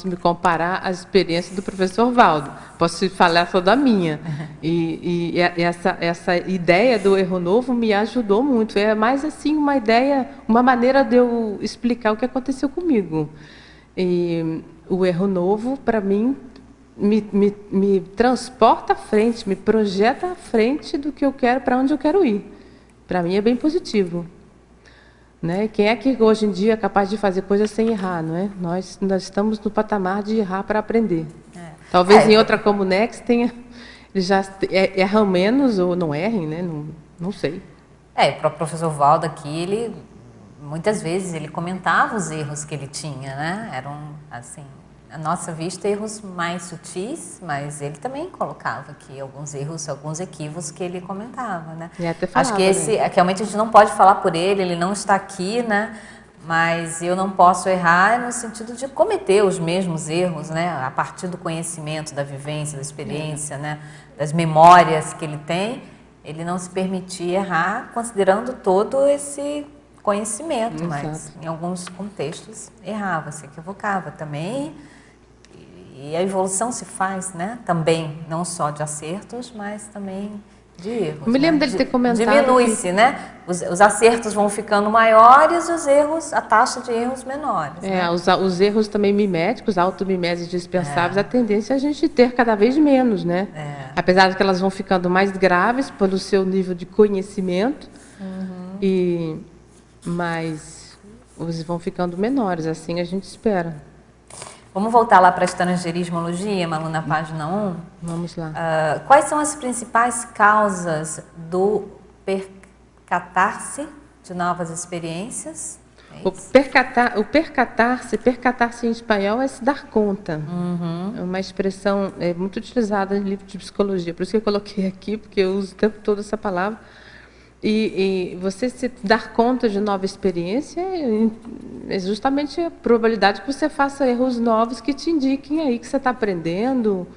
me comparar às experiências do professor Valdo. Posso falar só da minha. E essa ideia do erro novo me ajudou muito. É mais assim uma ideia, uma maneira de eu explicar o que aconteceu comigo. E o erro novo, para mim, me transporta à frente, me projeta à frente do que eu quero, para onde eu quero ir. Para mim é bem positivo. Né? Quem é que hoje em dia é capaz de fazer coisas sem errar, não é? Nós estamos no patamar de errar para aprender. Talvez em outra Comunex eles já erram menos ou não errem, né? Não sei. Para o professor Valdo aqui, muitas vezes ele comentava os erros que ele tinha, né? Eram, assim, à nossa vista, erros mais sutis, mas ele também colocava aqui alguns erros, alguns equívocos que ele comentava, né? E até falava, acho que realmente a gente não pode falar por ele não está aqui, né? Mas eu não posso errar no sentido de cometer os mesmos erros, né? A partir do conhecimento, da vivência, da experiência, né? Das memórias que ele tem, ele não se permitia errar, considerando todo esse conhecimento, mas em alguns contextos errava, se equivocava também. E a evolução se faz, né? Também, não só de acertos, mas também de erros. Eu me lembro dele ter comentado. Diminui-se, né? Os acertos vão ficando maiores e os erros, a taxa de erros menores. Né? Os erros também miméticos, automimeses dispensáveis, a tendência é a gente ter cada vez menos, né? Apesar de que elas vão ficando mais graves pelo seu nível de conhecimento, mas eles vão ficando menores, assim a gente espera. Vamos voltar lá para a estrangeirismologia, Malu, na página 1? Vamos lá. Quais são as principais causas do percatar-se de novas experiências? O percatar-se em espanhol é se dar conta. É uma expressão muito utilizada em livros de psicologia. Por isso que eu coloquei aqui, porque eu uso o tempo todo essa palavra. E você se dar conta de nova experiência é justamente a probabilidade que você faça erros novos que te indiquem aí que você está aprendendo,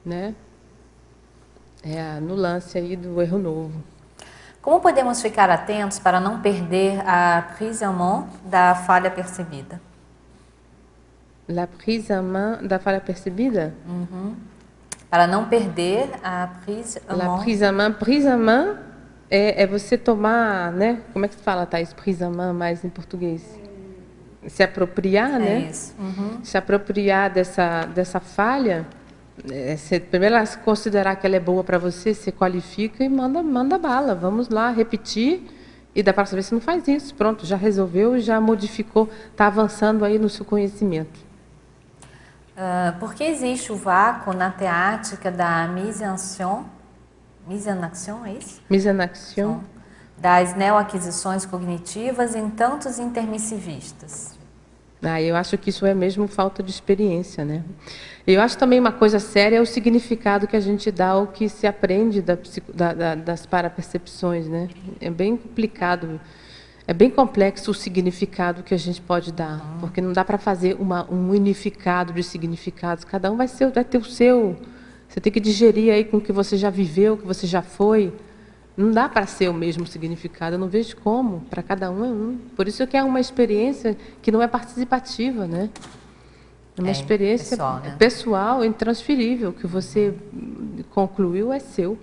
né? É a nuance aí do erro novo. Como podemos ficar atentos para não perder a prise en main da falha percebida? La prise en main da falha percebida? Para não perder a prise en main. La prise en main. Prise en main é você tomar, né? Como é que se fala, Thais? Prise en main mais em português? Se apropriar, né? Isso. Se apropriar dessa falha. Primeiro, considerar que ela é boa para você, se qualifica e manda bala. Vamos lá, repetir. E da próxima vez você não faz isso. Pronto, já resolveu, já modificou, está avançando aí no seu conhecimento. Por que existe o vácuo na teática da mise en action, é isso? Mise en action. Das neoaquisições cognitivas em tantos intermissivistas? Eu acho que isso é mesmo falta de experiência, né? Eu acho também uma coisa séria é o significado que a gente dá ao que se aprende das parapercepções, né? É bem complicado, é bem complexo o significado que a gente pode dar, porque não dá para fazer um unificado de significados. Cada um vai ter o seu. Você tem que digerir aí com o que você já viveu, o que você já foi. Não dá para ser o mesmo significado, eu não vejo como, para cada um é um. Por isso que é uma experiência que não é participativa, né? É uma experiência pessoal, né? Pessoal, intransferível, que você concluiu é seu.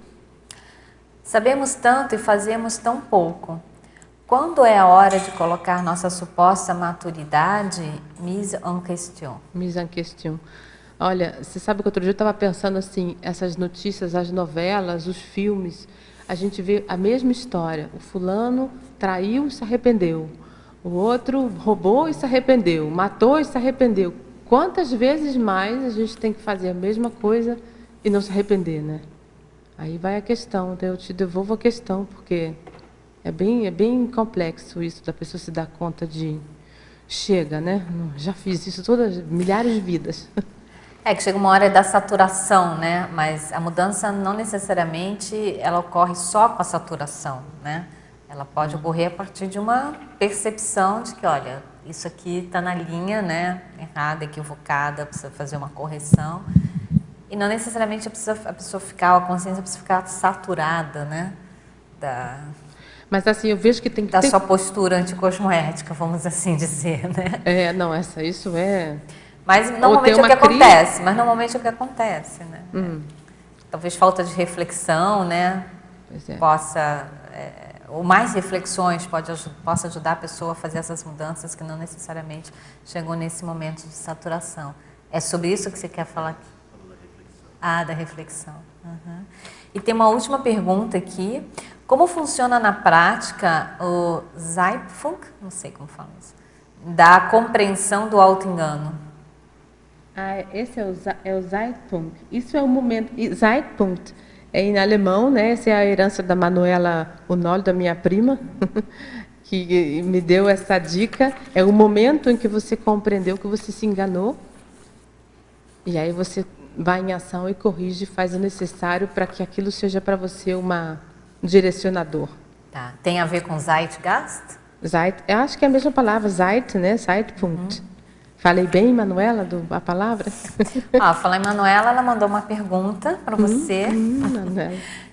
Sabemos tanto e fazemos tão pouco. Quando é a hora de colocar nossa suposta maturidade mise en question? Mise en question. Olha, você sabe que outro dia eu estava pensando assim, essas notícias, as novelas, os filmes, a gente vê a mesma história. O fulano traiu e se arrependeu. O outro roubou e se arrependeu. Matou e se arrependeu. Quantas vezes mais a gente tem que fazer a mesma coisa e não se arrepender, né? Aí vai a questão, eu te devolvo a questão, porque é bem complexo isso, da pessoa se dar conta de... Chega, né? Já fiz isso todas, milhares de vidas. É que chega uma hora da saturação, né? Mas a mudança não necessariamente ela ocorre só com a saturação, né? Ela pode ocorrer a partir de uma percepção de que, olha, isso aqui está na linha, né? Errada, equivocada, precisa fazer uma correção. E não necessariamente a pessoa ficar, a consciência precisa ficar saturada, né? Mas assim, eu vejo que tem que ter... Da sua postura anticosmoética, vamos assim dizer, né? Não, isso é... Mas normalmente é o que acontece, né? Talvez falta de reflexão, né? Pois é. Ou mais reflexões possa ajudar a pessoa a fazer essas mudanças que não necessariamente chegou nesse momento de saturação. É sobre isso que você quer falar aqui? Da reflexão. Uhum. E tem uma última pergunta aqui. Como funciona na prática o Zeitpunkt, não sei como fala isso, da compreensão do auto-engano? Esse é o Zeitpunkt. Isso é o momento. Zeitpunkt é em alemão, né? Essa é a herança da Manuela Unol, da minha prima, que me deu essa dica. É o momento em que você compreendeu que você se enganou. E aí você vai em ação e corrige, faz o necessário para que aquilo seja para você um direcionador. Tá. Tem a ver com Zeitgeist? Eu acho que é a mesma palavra, Zeit, né? Zeitpunkt. Falei bem, Manuela, a palavra? Falar em Manuela, ela mandou uma pergunta para você.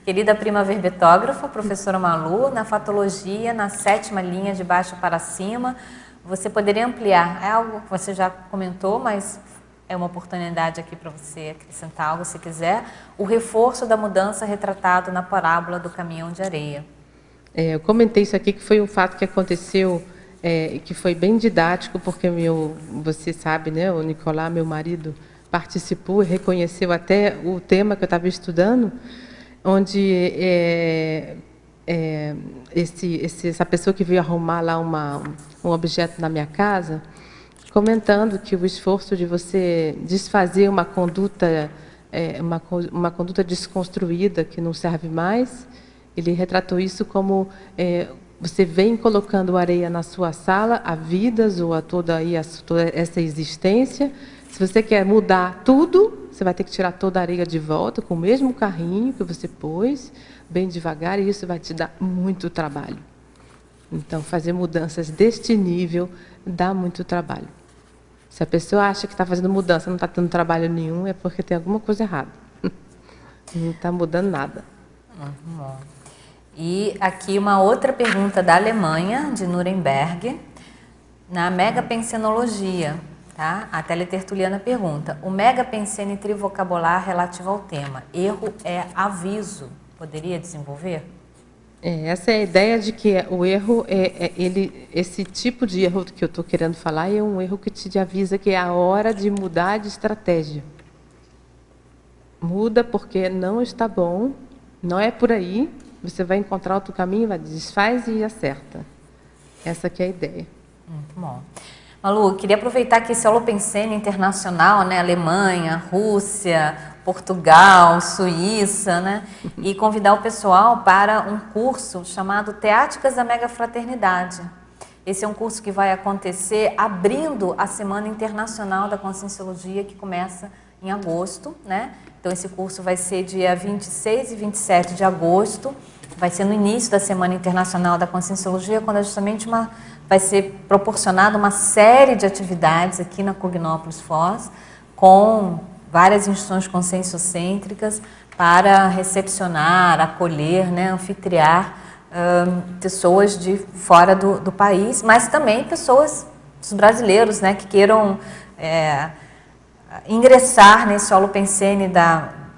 Querida prima verbetógrafa, professora Malu, na fatologia, na 7ª linha de baixo para cima, você poderia ampliar? É algo que você já comentou, mas é uma oportunidade aqui para você acrescentar algo, se quiser. O reforço da mudança retratado na parábola do caminhão de areia. Eu comentei isso aqui, que foi um fato que aconteceu... que foi bem didático, porque você sabe, né, o Nicolás, meu marido, participou e reconheceu até o tema que eu estava estudando, onde essa pessoa que veio arrumar lá um objeto na minha casa, comentando que o esforço de você desfazer uma conduta, uma conduta desconstruída que não serve mais, ele retratou isso como... você vem colocando areia na sua sala há vidas ou toda essa existência. Se você quer mudar tudo, você vai ter que tirar toda a areia de volta com o mesmo carrinho que você pôs, bem devagar, e isso vai te dar muito trabalho. Então, fazer mudanças deste nível dá muito trabalho. Se a pessoa acha que está fazendo mudança, não está tendo trabalho nenhum, é porque tem alguma coisa errada. Não está mudando nada. Bom. E aqui uma outra pergunta da Alemanha, de Nuremberg, na megapensenologia, tá? A teletertuliana pergunta: o megapensen trivocabular relativo ao tema, erro é aviso, poderia desenvolver? Essa é a ideia de que o erro, esse tipo de erro que eu estou querendo falar é um erro que te avisa que é a hora de mudar de estratégia. Muda porque não está bom, não é por aí. Você vai encontrar outro caminho, vai desfaz e acerta. Essa que é a ideia. Muito bom. Malu, queria aproveitar que esse Holopensene internacional, né, Alemanha, Rússia, Portugal, Suíça, né, e convidar o pessoal para um curso chamado Teáticas da Megafraternidade. Esse é um curso que vai acontecer abrindo a Semana Internacional da Conscienciologia, que começa em agosto, né? Então, esse curso vai ser dia 26 e 27 de agosto, vai ser no início da Semana Internacional da Conscienciologia, quando é justamente vai ser proporcionada uma série de atividades aqui na Cognópolis Foz, com várias instituições conscienciocêntricas para recepcionar, acolher, né, anfitriar pessoas de fora do país, mas também pessoas, os brasileiros, né, que queiram ingressar nesse holopensene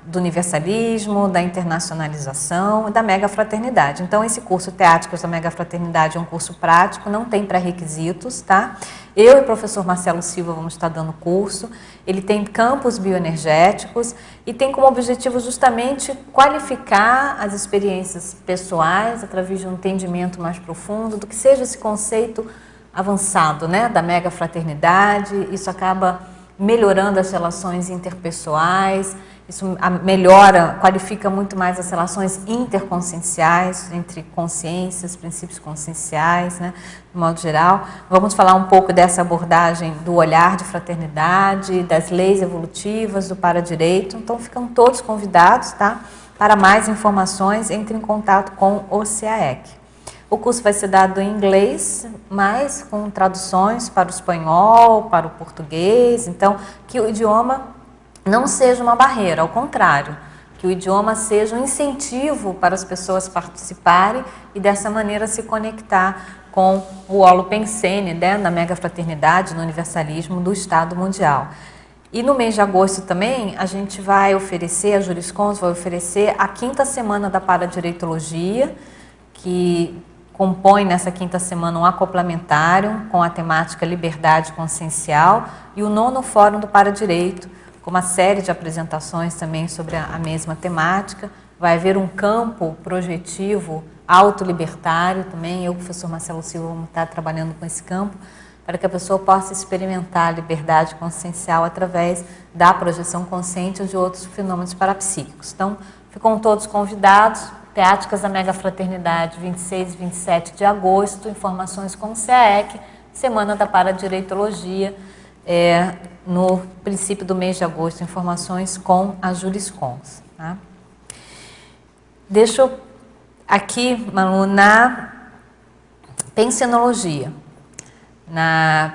do universalismo, da internacionalização e da megafraternidade. Então, esse curso Teáticas da Megafraternidade é um curso prático, não tem pré-requisitos, tá? Eu e o professor Marcelo Silva vamos estar dando curso. Ele tem campos bioenergéticos e tem como objetivo justamente qualificar as experiências pessoais através de um entendimento mais profundo do que seja esse conceito avançado, né, da megafraternidade. Isso acaba melhorando as relações interpessoais, isso melhora, qualifica muito mais as relações interconscienciais, entre consciências, princípios conscienciais, né, de modo geral. Vamos falar um pouco dessa abordagem do olhar de fraternidade, das leis evolutivas, do paradireito. Então, ficam todos convidados, tá? Para mais informações, entre em contato com o CAEC. O curso vai ser dado em inglês, mas com traduções para o espanhol, para o português. Então, que o idioma não seja uma barreira, ao contrário, que o idioma seja um incentivo para as pessoas participarem e dessa maneira se conectar com o holopensene, né, na megafraternidade, no universalismo do Estado mundial. E no mês de agosto também a gente vai oferecer, a Juriscons vai oferecer a 5ª semana da Paradireitologia, que compõe nessa 5ª semana um acoplamentário com a temática Liberdade Consciencial e o 9º Fórum do Paradireito, com uma série de apresentações também sobre a mesma temática. Vai haver um campo projetivo autolibertário também. Eu e o professor Marcelo Silva vamos estar trabalhando com esse campo para que a pessoa possa experimentar a liberdade consciencial através da projeção consciente de outros fenômenos parapsíquicos. Então, ficam todos convidados. Teáticas da Megafraternidade, 26 e 27 de agosto, informações com o CAEC, Semana da Paradireitologia, no princípio do mês de agosto, informações com a Juriscons. Tá? Deixa eu aqui, Malu, na pensenologia, na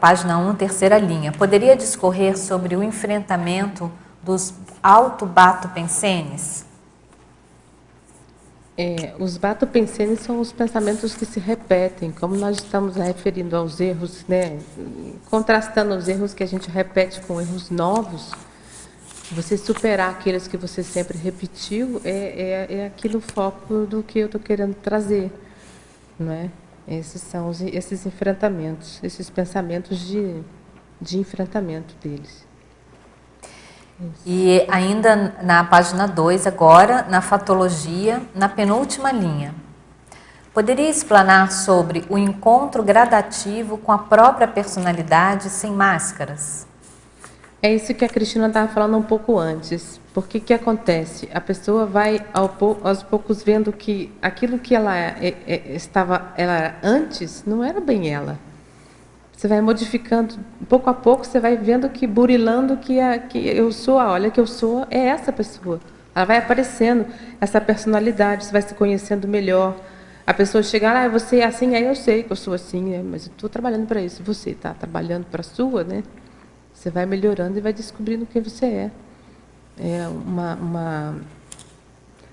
página 1, terceira linha, poderia discorrer sobre o enfrentamento dos auto-bato-pensenes? Os bato-pensenes são os pensamentos que se repetem, como nós estamos referindo aos erros, né, contrastando os erros que a gente repete com erros novos. Você superar aqueles que você sempre repetiu é aquilo o foco do que eu estou querendo trazer, não é? Esses são esses enfrentamentos, esses pensamentos de enfrentamento deles. E ainda na página 2, agora, na fatologia, na penúltima linha. Poderia explanar sobre o encontro gradativo com a própria personalidade sem máscaras? É isso que a Cristina estava falando um pouco antes. Porque que acontece? A pessoa vai aos poucos vendo que aquilo que ela ela antes não era bem ela. Você vai modificando, pouco a pouco, você vai vendo que, burilando que eu sou, olha que eu sou, é essa pessoa. Ela vai aparecendo, essa personalidade, você vai se conhecendo melhor. A pessoa chega, você é assim, aí eu sei que eu sou assim, né? Mas eu estou trabalhando para isso. Você está trabalhando para a sua, né? Você vai melhorando e vai descobrindo quem você é.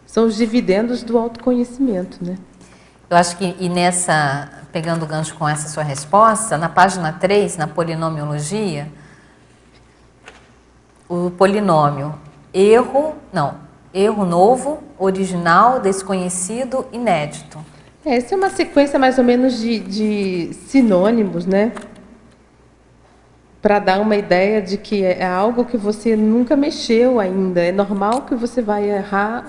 São os dividendos do autoconhecimento, né? Eu acho que, pegando o gancho com essa sua resposta, na página 3, na polinomiologia, o polinômio erro novo, original, desconhecido, inédito. Essa é uma sequência mais ou menos de sinônimos, né? Para dar uma ideia de que é algo que você nunca mexeu ainda. É normal que você vai errar,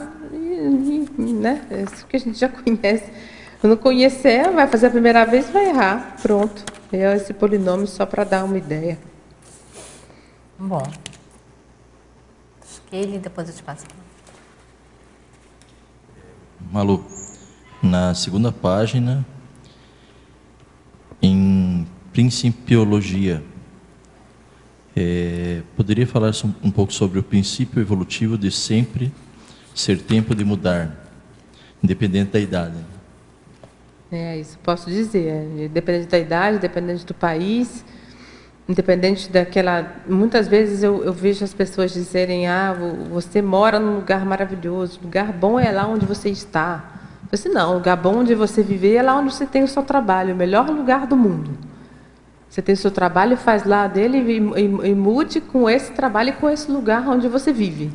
né? É isso que a gente já conhece. Quando conhecer, vai fazer a primeira vez, vai errar. Pronto. É esse polinômio só para dar uma ideia. Bom. Acho que ele, depois eu te passo. Malu, na segunda página, principiologia. Poderia falar um pouco sobre o princípio evolutivo de sempre ser tempo de mudar, independente da idade? Isso posso dizer. Independente da idade, independente do país, independente daquela... Muitas vezes eu vejo as pessoas dizerem: você mora num lugar maravilhoso, lugar bom é lá onde você está. Eu disse: não, o lugar bom onde você viver é lá onde você tem o seu trabalho, o melhor lugar do mundo. Você tem o seu trabalho, faz lá dele e mude com esse trabalho e com esse lugar onde você vive.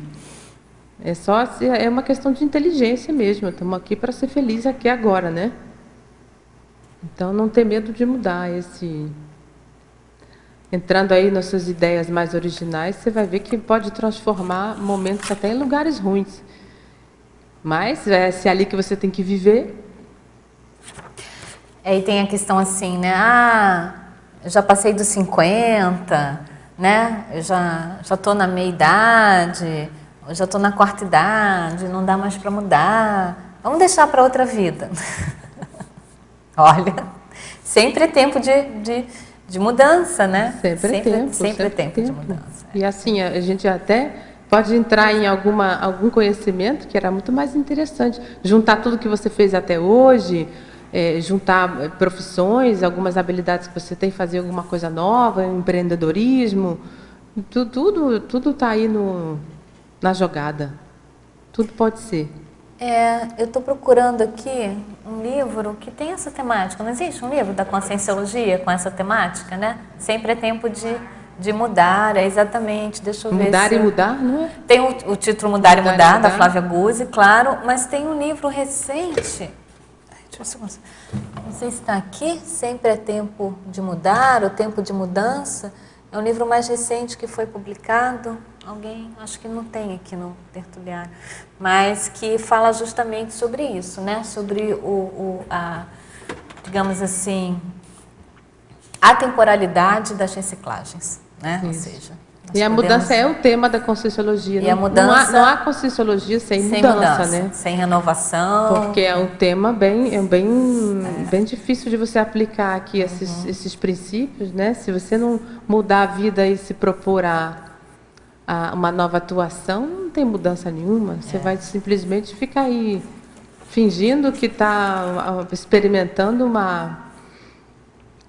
É uma questão de inteligência mesmo. Estamos aqui para ser felizes aqui agora, né? Então, não ter medo de mudar. Entrando aí nas suas ideias mais originais, você vai ver que pode transformar momentos até em lugares ruins. Mas se é ali que você tem que viver. E tem a questão assim, né? Eu já passei dos 50, né? Eu já estou na meia-idade, eu já estou na quarta idade, não dá mais para mudar. Vamos deixar para outra vida. Olha, sempre é tempo de mudança, né? Sempre é tempo de mudança. E assim, a gente até pode entrar em algum conhecimento que era muito mais interessante. Juntar tudo que você fez até hoje, juntar profissões, algumas habilidades que você tem, fazer alguma coisa nova, empreendedorismo, tudo está aí na jogada. Tudo pode ser. Eu estou procurando aqui um livro que tem essa temática. Não existe um livro da Conscienciologia com essa temática, né? Sempre é tempo de mudar, exatamente. Deixa eu ver. Mudar e mudar, não é? Tem o título Mudar e Mudar, da Flávia Guzzi, claro, mas tem um livro recente. Deixa eu ver se não sei se está aqui. Sempre é tempo de mudar, o tempo de mudança. É um livro mais recente que foi publicado. Alguém, acho que não tem aqui no Tertuliário, mas que fala justamente sobre isso, né? Sobre digamos assim, a temporalidade das reciclagens, né? Ou seja, e a mudança é o tema da Conscienciologia. E a mudança, não há Conscienciologia sem mudança, né? Sem renovação. Porque é um tema bem difícil de você aplicar aqui esses princípios, né? Se você não mudar a vida e se propor uma nova atuação, não tem mudança nenhuma. Você vai simplesmente ficar aí fingindo que está experimentando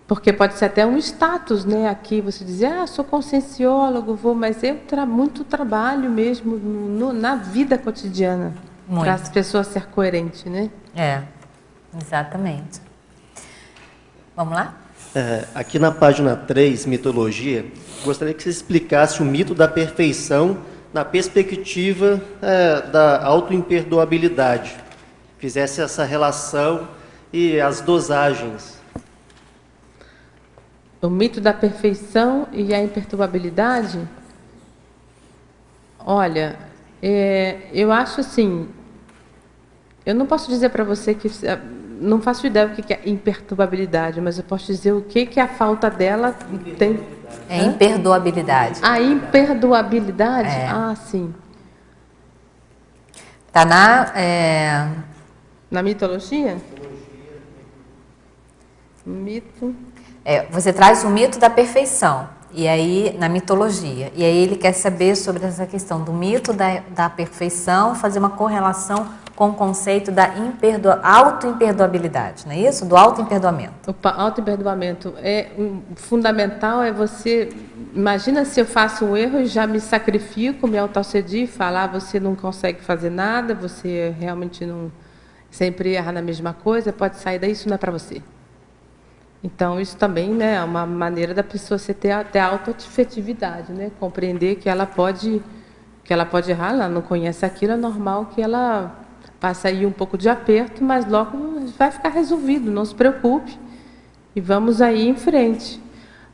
porque pode ser até um status, né? Aqui você dizer: sou conscienciólogo, mas muito trabalho mesmo na vida cotidiana para as pessoas ser coerentes, né? Exatamente. Vamos lá? Aqui na página 3, mitologia, gostaria que você explicasse o mito da perfeição na perspectiva da autoimperdoabilidade. Fizesse essa relação e as dosagens. O mito da perfeição e a imperturbabilidade? Olha, eu acho assim, eu não posso dizer para você que... Não faço ideia do que é imperturbabilidade, mas eu posso dizer o que a falta dela tem. Imperdoabilidade. A imperdoabilidade? Sim. Está na mitologia? Mito. Você traz o mito da perfeição, e aí na mitologia. E aí ele quer saber sobre essa questão do mito da perfeição, fazer uma correlação com o conceito da auto-imperdoabilidade, não é isso? Do auto-imperdoamento. O auto-imperdoamento fundamental você... Imagina se eu faço um erro e já me sacrifico, me autocedi e falar: você não consegue fazer nada, você realmente não... Sempre erra na mesma coisa, pode sair daí, isso não é para você. Então, isso também, né, é uma maneira da pessoa ter auto-afetividade, né? Compreender que ela pode errar, ela não conhece aquilo, é normal que ela... Passa aí um pouco de aperto, mas logo vai ficar resolvido, não se preocupe. E vamos aí em frente.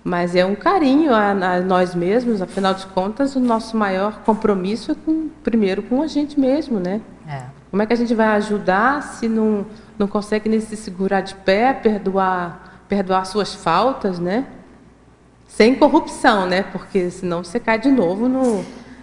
Mas é um carinho a nós mesmos, afinal de contas, o nosso maior compromisso é primeiro com a gente mesmo, né? Como é que a gente vai ajudar se não consegue nem se segurar de pé, perdoar suas faltas, né? Sem corrupção, né? Porque senão você cai de novo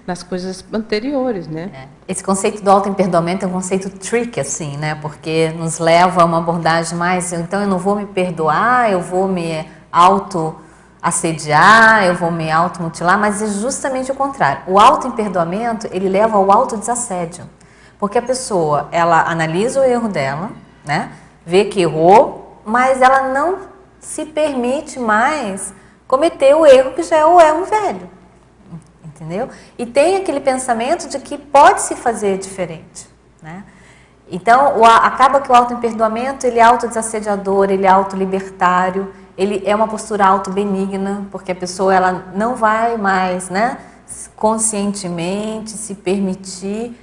nas coisas anteriores, né? Esse conceito do auto-imperdoamento é um conceito tricky, assim, né? Porque nos leva a uma abordagem mais... Então, eu não vou me perdoar, eu vou me auto-assediar, eu vou me automutilar, mas é justamente o contrário. O auto-imperdoamento, ele leva ao auto-desassédio. Porque a pessoa, ela analisa o erro dela, né? Vê que errou, mas ela não se permite mais cometer o erro que já é o erro velho. Entendeu? E tem aquele pensamento de que pode se fazer diferente, né? Então, acaba que o auto-imperdoamento, ele é autodesassediador, ele é autolibertário, ele é uma postura auto-benigna, porque a pessoa ela não vai mais, né, conscientemente se permitir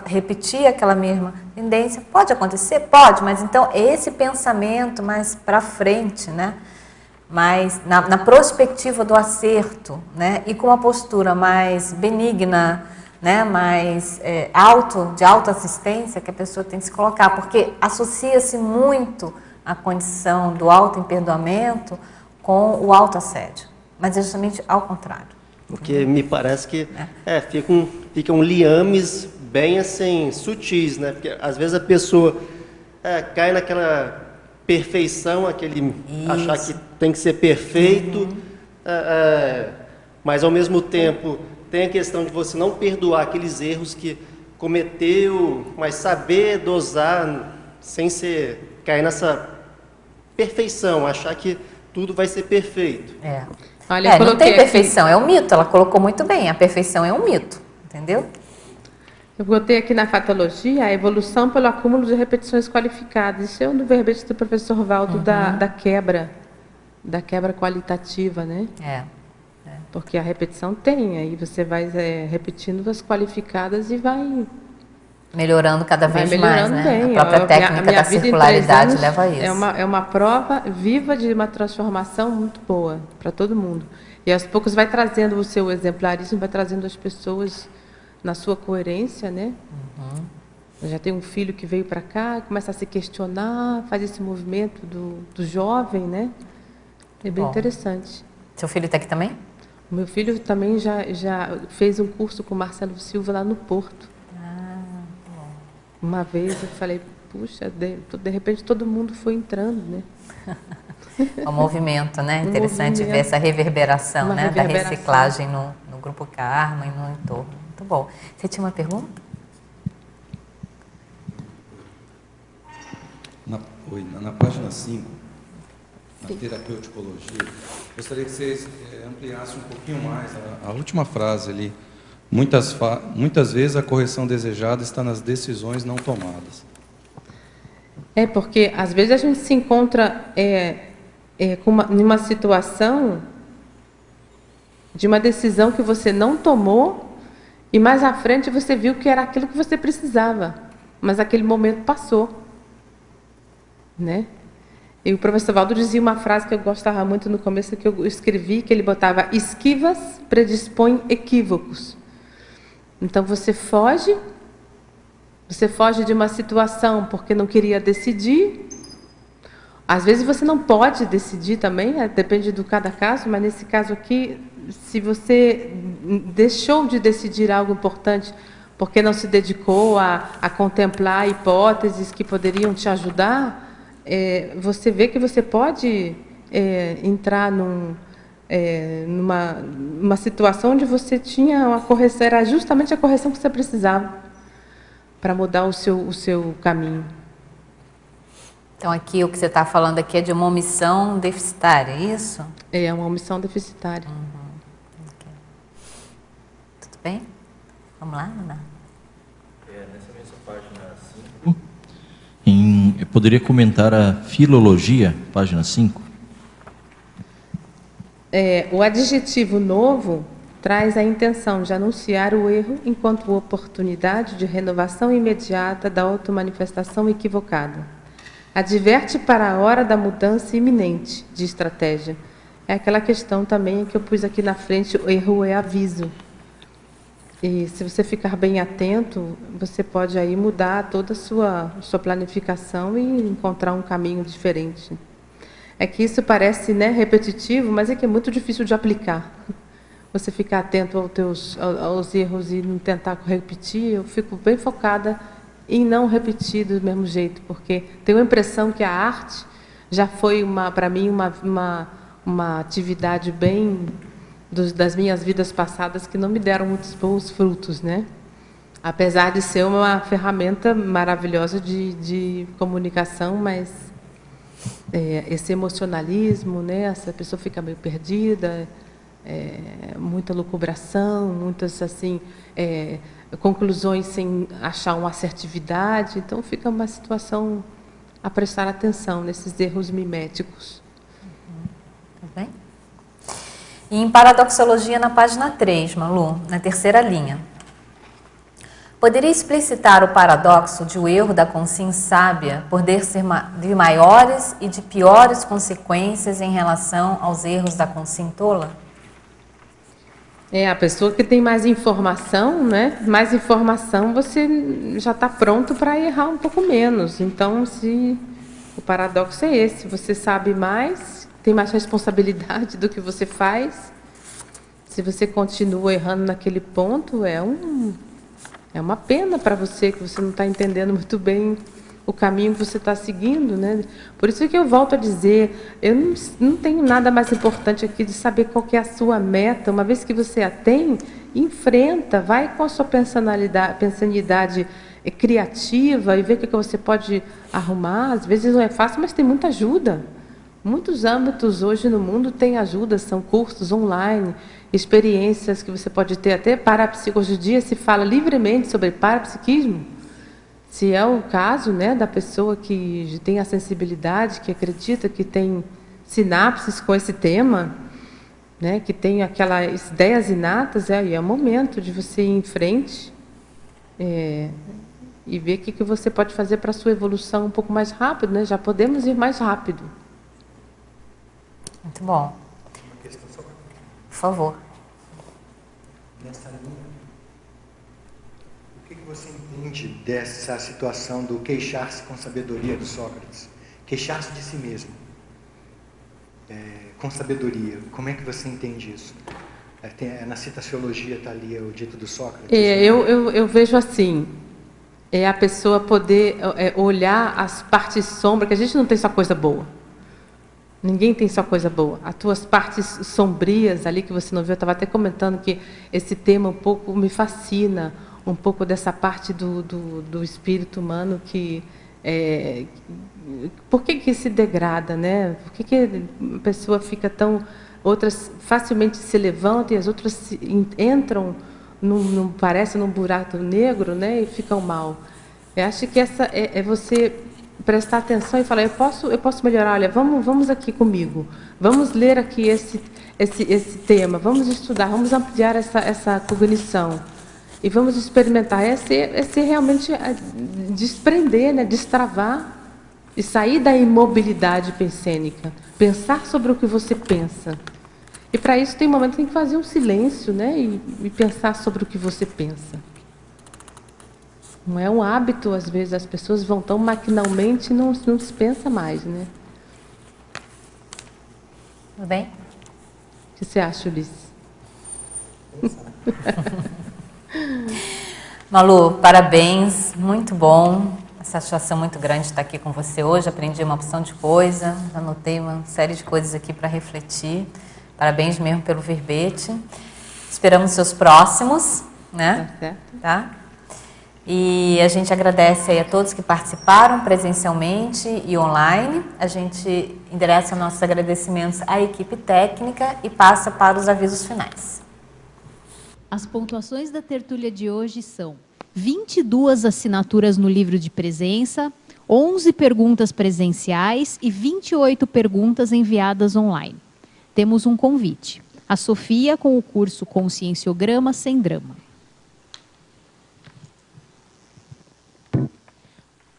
repetir aquela mesma tendência. Pode acontecer? Pode, mas então esse pensamento mais para frente, né, mais na perspectiva do acerto, né, e com uma postura mais benigna, né, mais de autoassistência que a pessoa tem que se colocar, porque associa-se muito a condição do auto-imperdoamento com o autoassédio, mas é justamente ao contrário. Porque me parece que ficam liames bem assim, sutis, né? Porque às vezes a pessoa cai naquela perfeição, achar que tem que ser perfeito, mas ao mesmo tempo tem a questão de você não perdoar aqueles erros que cometeu, mas saber dosar sem cair nessa perfeição, achar que tudo vai ser perfeito. Olha, não tem perfeição, é um mito. Ela colocou muito bem, a perfeição é um mito, entendeu? Eu botei aqui na fatologia a evolução pelo acúmulo de repetições qualificadas. Isso é um do verbete do professor Valdo da quebra qualitativa, né? Porque a repetição aí você vai repetindo as qualificadas e vai melhorando cada vez mais, né? Bem. A própria técnica da circularidade leva a isso. É uma prova viva de uma transformação muito boa para todo mundo. E aos poucos vai trazendo o seu exemplarismo, vai trazendo as pessoas na sua coerência, né? Eu já tenho um filho que veio para cá, começa a se questionar, faz esse movimento do jovem, né? É bem interessante. Seu filho está aqui também? O meu filho também já fez um curso com o Marcelo Silva lá no Porto. Uma vez eu falei, puxa, de repente todo mundo foi entrando, né? O movimento, né? Interessante ver essa reverberação, né? Da reciclagem no Grupo Karma e no entorno. Muito bom. Você tinha uma pergunta? Na página 5, na terapeuticologia, gostaria que vocês ampliassem um pouquinho mais a última frase ali. Muitas vezes a correção desejada está nas decisões não tomadas. Porque às vezes a gente se encontra numa situação de uma decisão que você não tomou e mais à frente você viu que era aquilo que você precisava, mas aquele momento passou, né? E o professor Valdo dizia uma frase que eu gostava muito no começo, que eu escrevi, que ele botava: esquivas predispõem equívocos. Então você foge de uma situação porque não queria decidir. Às vezes você não pode decidir também, depende do cada caso, mas nesse caso aqui, se você deixou de decidir algo importante porque não se dedicou a contemplar hipóteses que poderiam te ajudar, você vê que você pode entrar numa situação onde você tinha uma correção, era justamente a correção que você precisava para mudar o seu caminho. Então, aqui o que você está falando aqui é de uma omissão deficitária, é isso? É uma omissão deficitária. Okay. Tudo bem? Vamos lá, Ana? Nessa mesma página 5, eu poderia comentar a filologia, página 5? O adjetivo novo traz a intenção de anunciar o erro enquanto oportunidade de renovação imediata da automanifestação equivocada. Adverte para a hora da mudança iminente de estratégia. É aquela questão também que eu pus aqui na frente, o erro é aviso. E se você ficar bem atento, você pode aí mudar toda a sua planificação e encontrar um caminho diferente. É que isso parece, né, repetitivo, mas é que é muito difícil de aplicar. Você ficar atento aos erros e não tentar repetir, eu fico bem focada em não repetir do mesmo jeito, porque tenho a impressão que a arte já foi, para mim, uma atividade bem das minhas vidas passadas que não me deram muitos bons frutos, né? Apesar de ser uma ferramenta maravilhosa de comunicação, mas esse emocionalismo, né? Essa pessoa fica meio perdida, muita lucubração, muitas assim conclusões sem achar uma assertividade, então fica uma situação a prestar atenção nesses erros miméticos. Tá bem? E em paradoxologia, na página 3, Malu, na terceira linha. Poderia explicitar o paradoxo de o erro da consciência sábia poder ser de maiores e de piores consequências em relação aos erros da consciência tola? A pessoa que tem mais informação, né? Mais informação, você já está pronto para errar um pouco menos. Então, o paradoxo é esse: você sabe mais, tem mais responsabilidade do que você faz. Se você continua errando naquele ponto, é uma pena para você, que você não está entendendo muito bem o caminho que você está seguindo, né? Por isso que eu volto a dizer, eu não tenho nada mais importante aqui de saber qual que é a sua meta. Uma vez que você a tem, enfrenta, vai com a sua pensanidade criativa e vê o que você pode arrumar. Às vezes não é fácil, mas tem muita ajuda. Muitos âmbitos hoje no mundo têm ajuda, são cursos online, experiências que você pode ter, até parapsico. Hoje em dia se fala livremente sobre parapsiquismo. Se é o caso, né, da pessoa que tem a sensibilidade, que acredita, que tem sinapses com esse tema, né, que tem aquelas ideias inatas, é o momento de você ir em frente e ver o que você pode fazer para a sua evolução um pouco mais rápido, né? Já podemos ir mais rápido. Muito bom. Por favor. Nessa linha, o que você entende dessa situação do queixar-se com sabedoria do Sócrates? Queixar-se de si mesmo, com sabedoria. Como é que você entende isso? Na citaciologia está ali o dito do Sócrates. Eu vejo assim, a pessoa poder olhar as partes sombras, que a gente não tem só coisa boa. Ninguém tem só coisa boa. As tuas partes sombrias ali que você não viu, eu estava até comentando que esse tema um pouco me fascina, um pouco dessa parte do espírito humano que por que se degrada, né? Por que a pessoa fica tão... Outras facilmente se levantam e as outras entram, parece num buraco negro, né? E ficam mal. Eu acho que essa é você prestar atenção e falar, eu posso melhorar, olha, vamos aqui comigo, vamos ler aqui esse tema, vamos estudar, vamos ampliar essa cognição e vamos experimentar. É ser realmente desprender, né? Destravar e sair da imobilidade pensênica, pensar sobre o que você pensa. E para isso tem um momento que tem que fazer um silêncio, né? E pensar sobre o que você pensa. Não é um hábito, às vezes as pessoas vão tão maquinalmente e não se pensa mais, né? Tudo bem? O que você acha, Ulisses? Malu, parabéns, muito bom. Satisfação muito grande estar aqui com você hoje. Aprendi uma opção de coisa, anotei uma série de coisas aqui para refletir. Parabéns mesmo pelo verbete. Esperamos seus próximos, né? Tá certo. Tá? E a gente agradece aí a todos que participaram presencialmente e online. A gente endereça nossos agradecimentos à equipe técnica e passa para os avisos finais. As pontuações da tertúlia de hoje são 22 assinaturas no livro de presença, 11 perguntas presenciais e 28 perguntas enviadas online. Temos um convite. A Sofia com o curso Conscienciograma Sem Drama.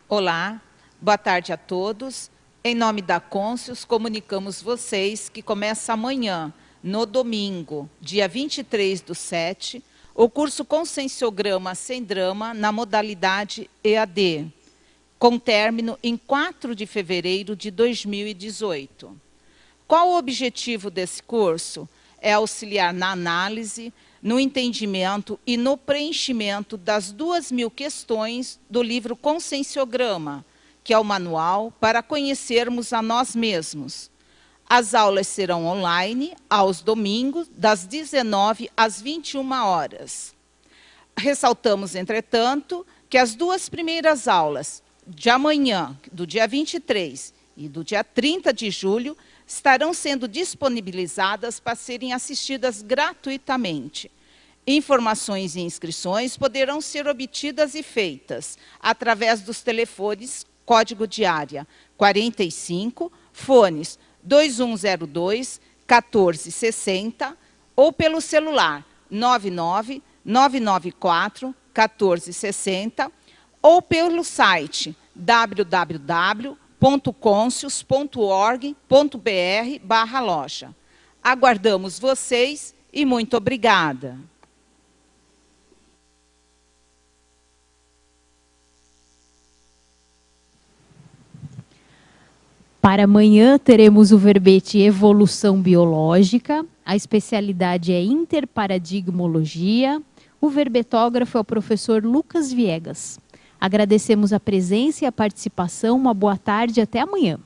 Olá, boa tarde a todos. Em nome da Conscius, comunicamos vocês que começa amanhã, no domingo, dia 23/7, o curso Conscienciograma Sem Drama na modalidade EAD, com término em 4 de fevereiro de 2018. Qual o objetivo desse curso? É auxiliar na análise, no entendimento e no preenchimento das 2.000 questões do livro Conscienciograma, que é o manual para conhecermos a nós mesmos. As aulas serão online, aos domingos, das 19 às 21 horas. Ressaltamos, entretanto, que as 2 primeiras aulas, de amanhã, do dia 23 e do dia 30 de julho, estarão sendo disponibilizadas para serem assistidas gratuitamente. Informações e inscrições poderão ser obtidas e feitas através dos telefones código de área 45, fones 2102 1460 ou pelo celular 99 994 1460 ou pelo site www.concius.org.br/loja. Aguardamos vocês e muito obrigada. Para amanhã teremos o verbete Evolução Biológica, a especialidade é Interparadigmologia, o verbetógrafo é o professor Lucas Viegas. Agradecemos a presença e a participação, uma boa tarde e até amanhã.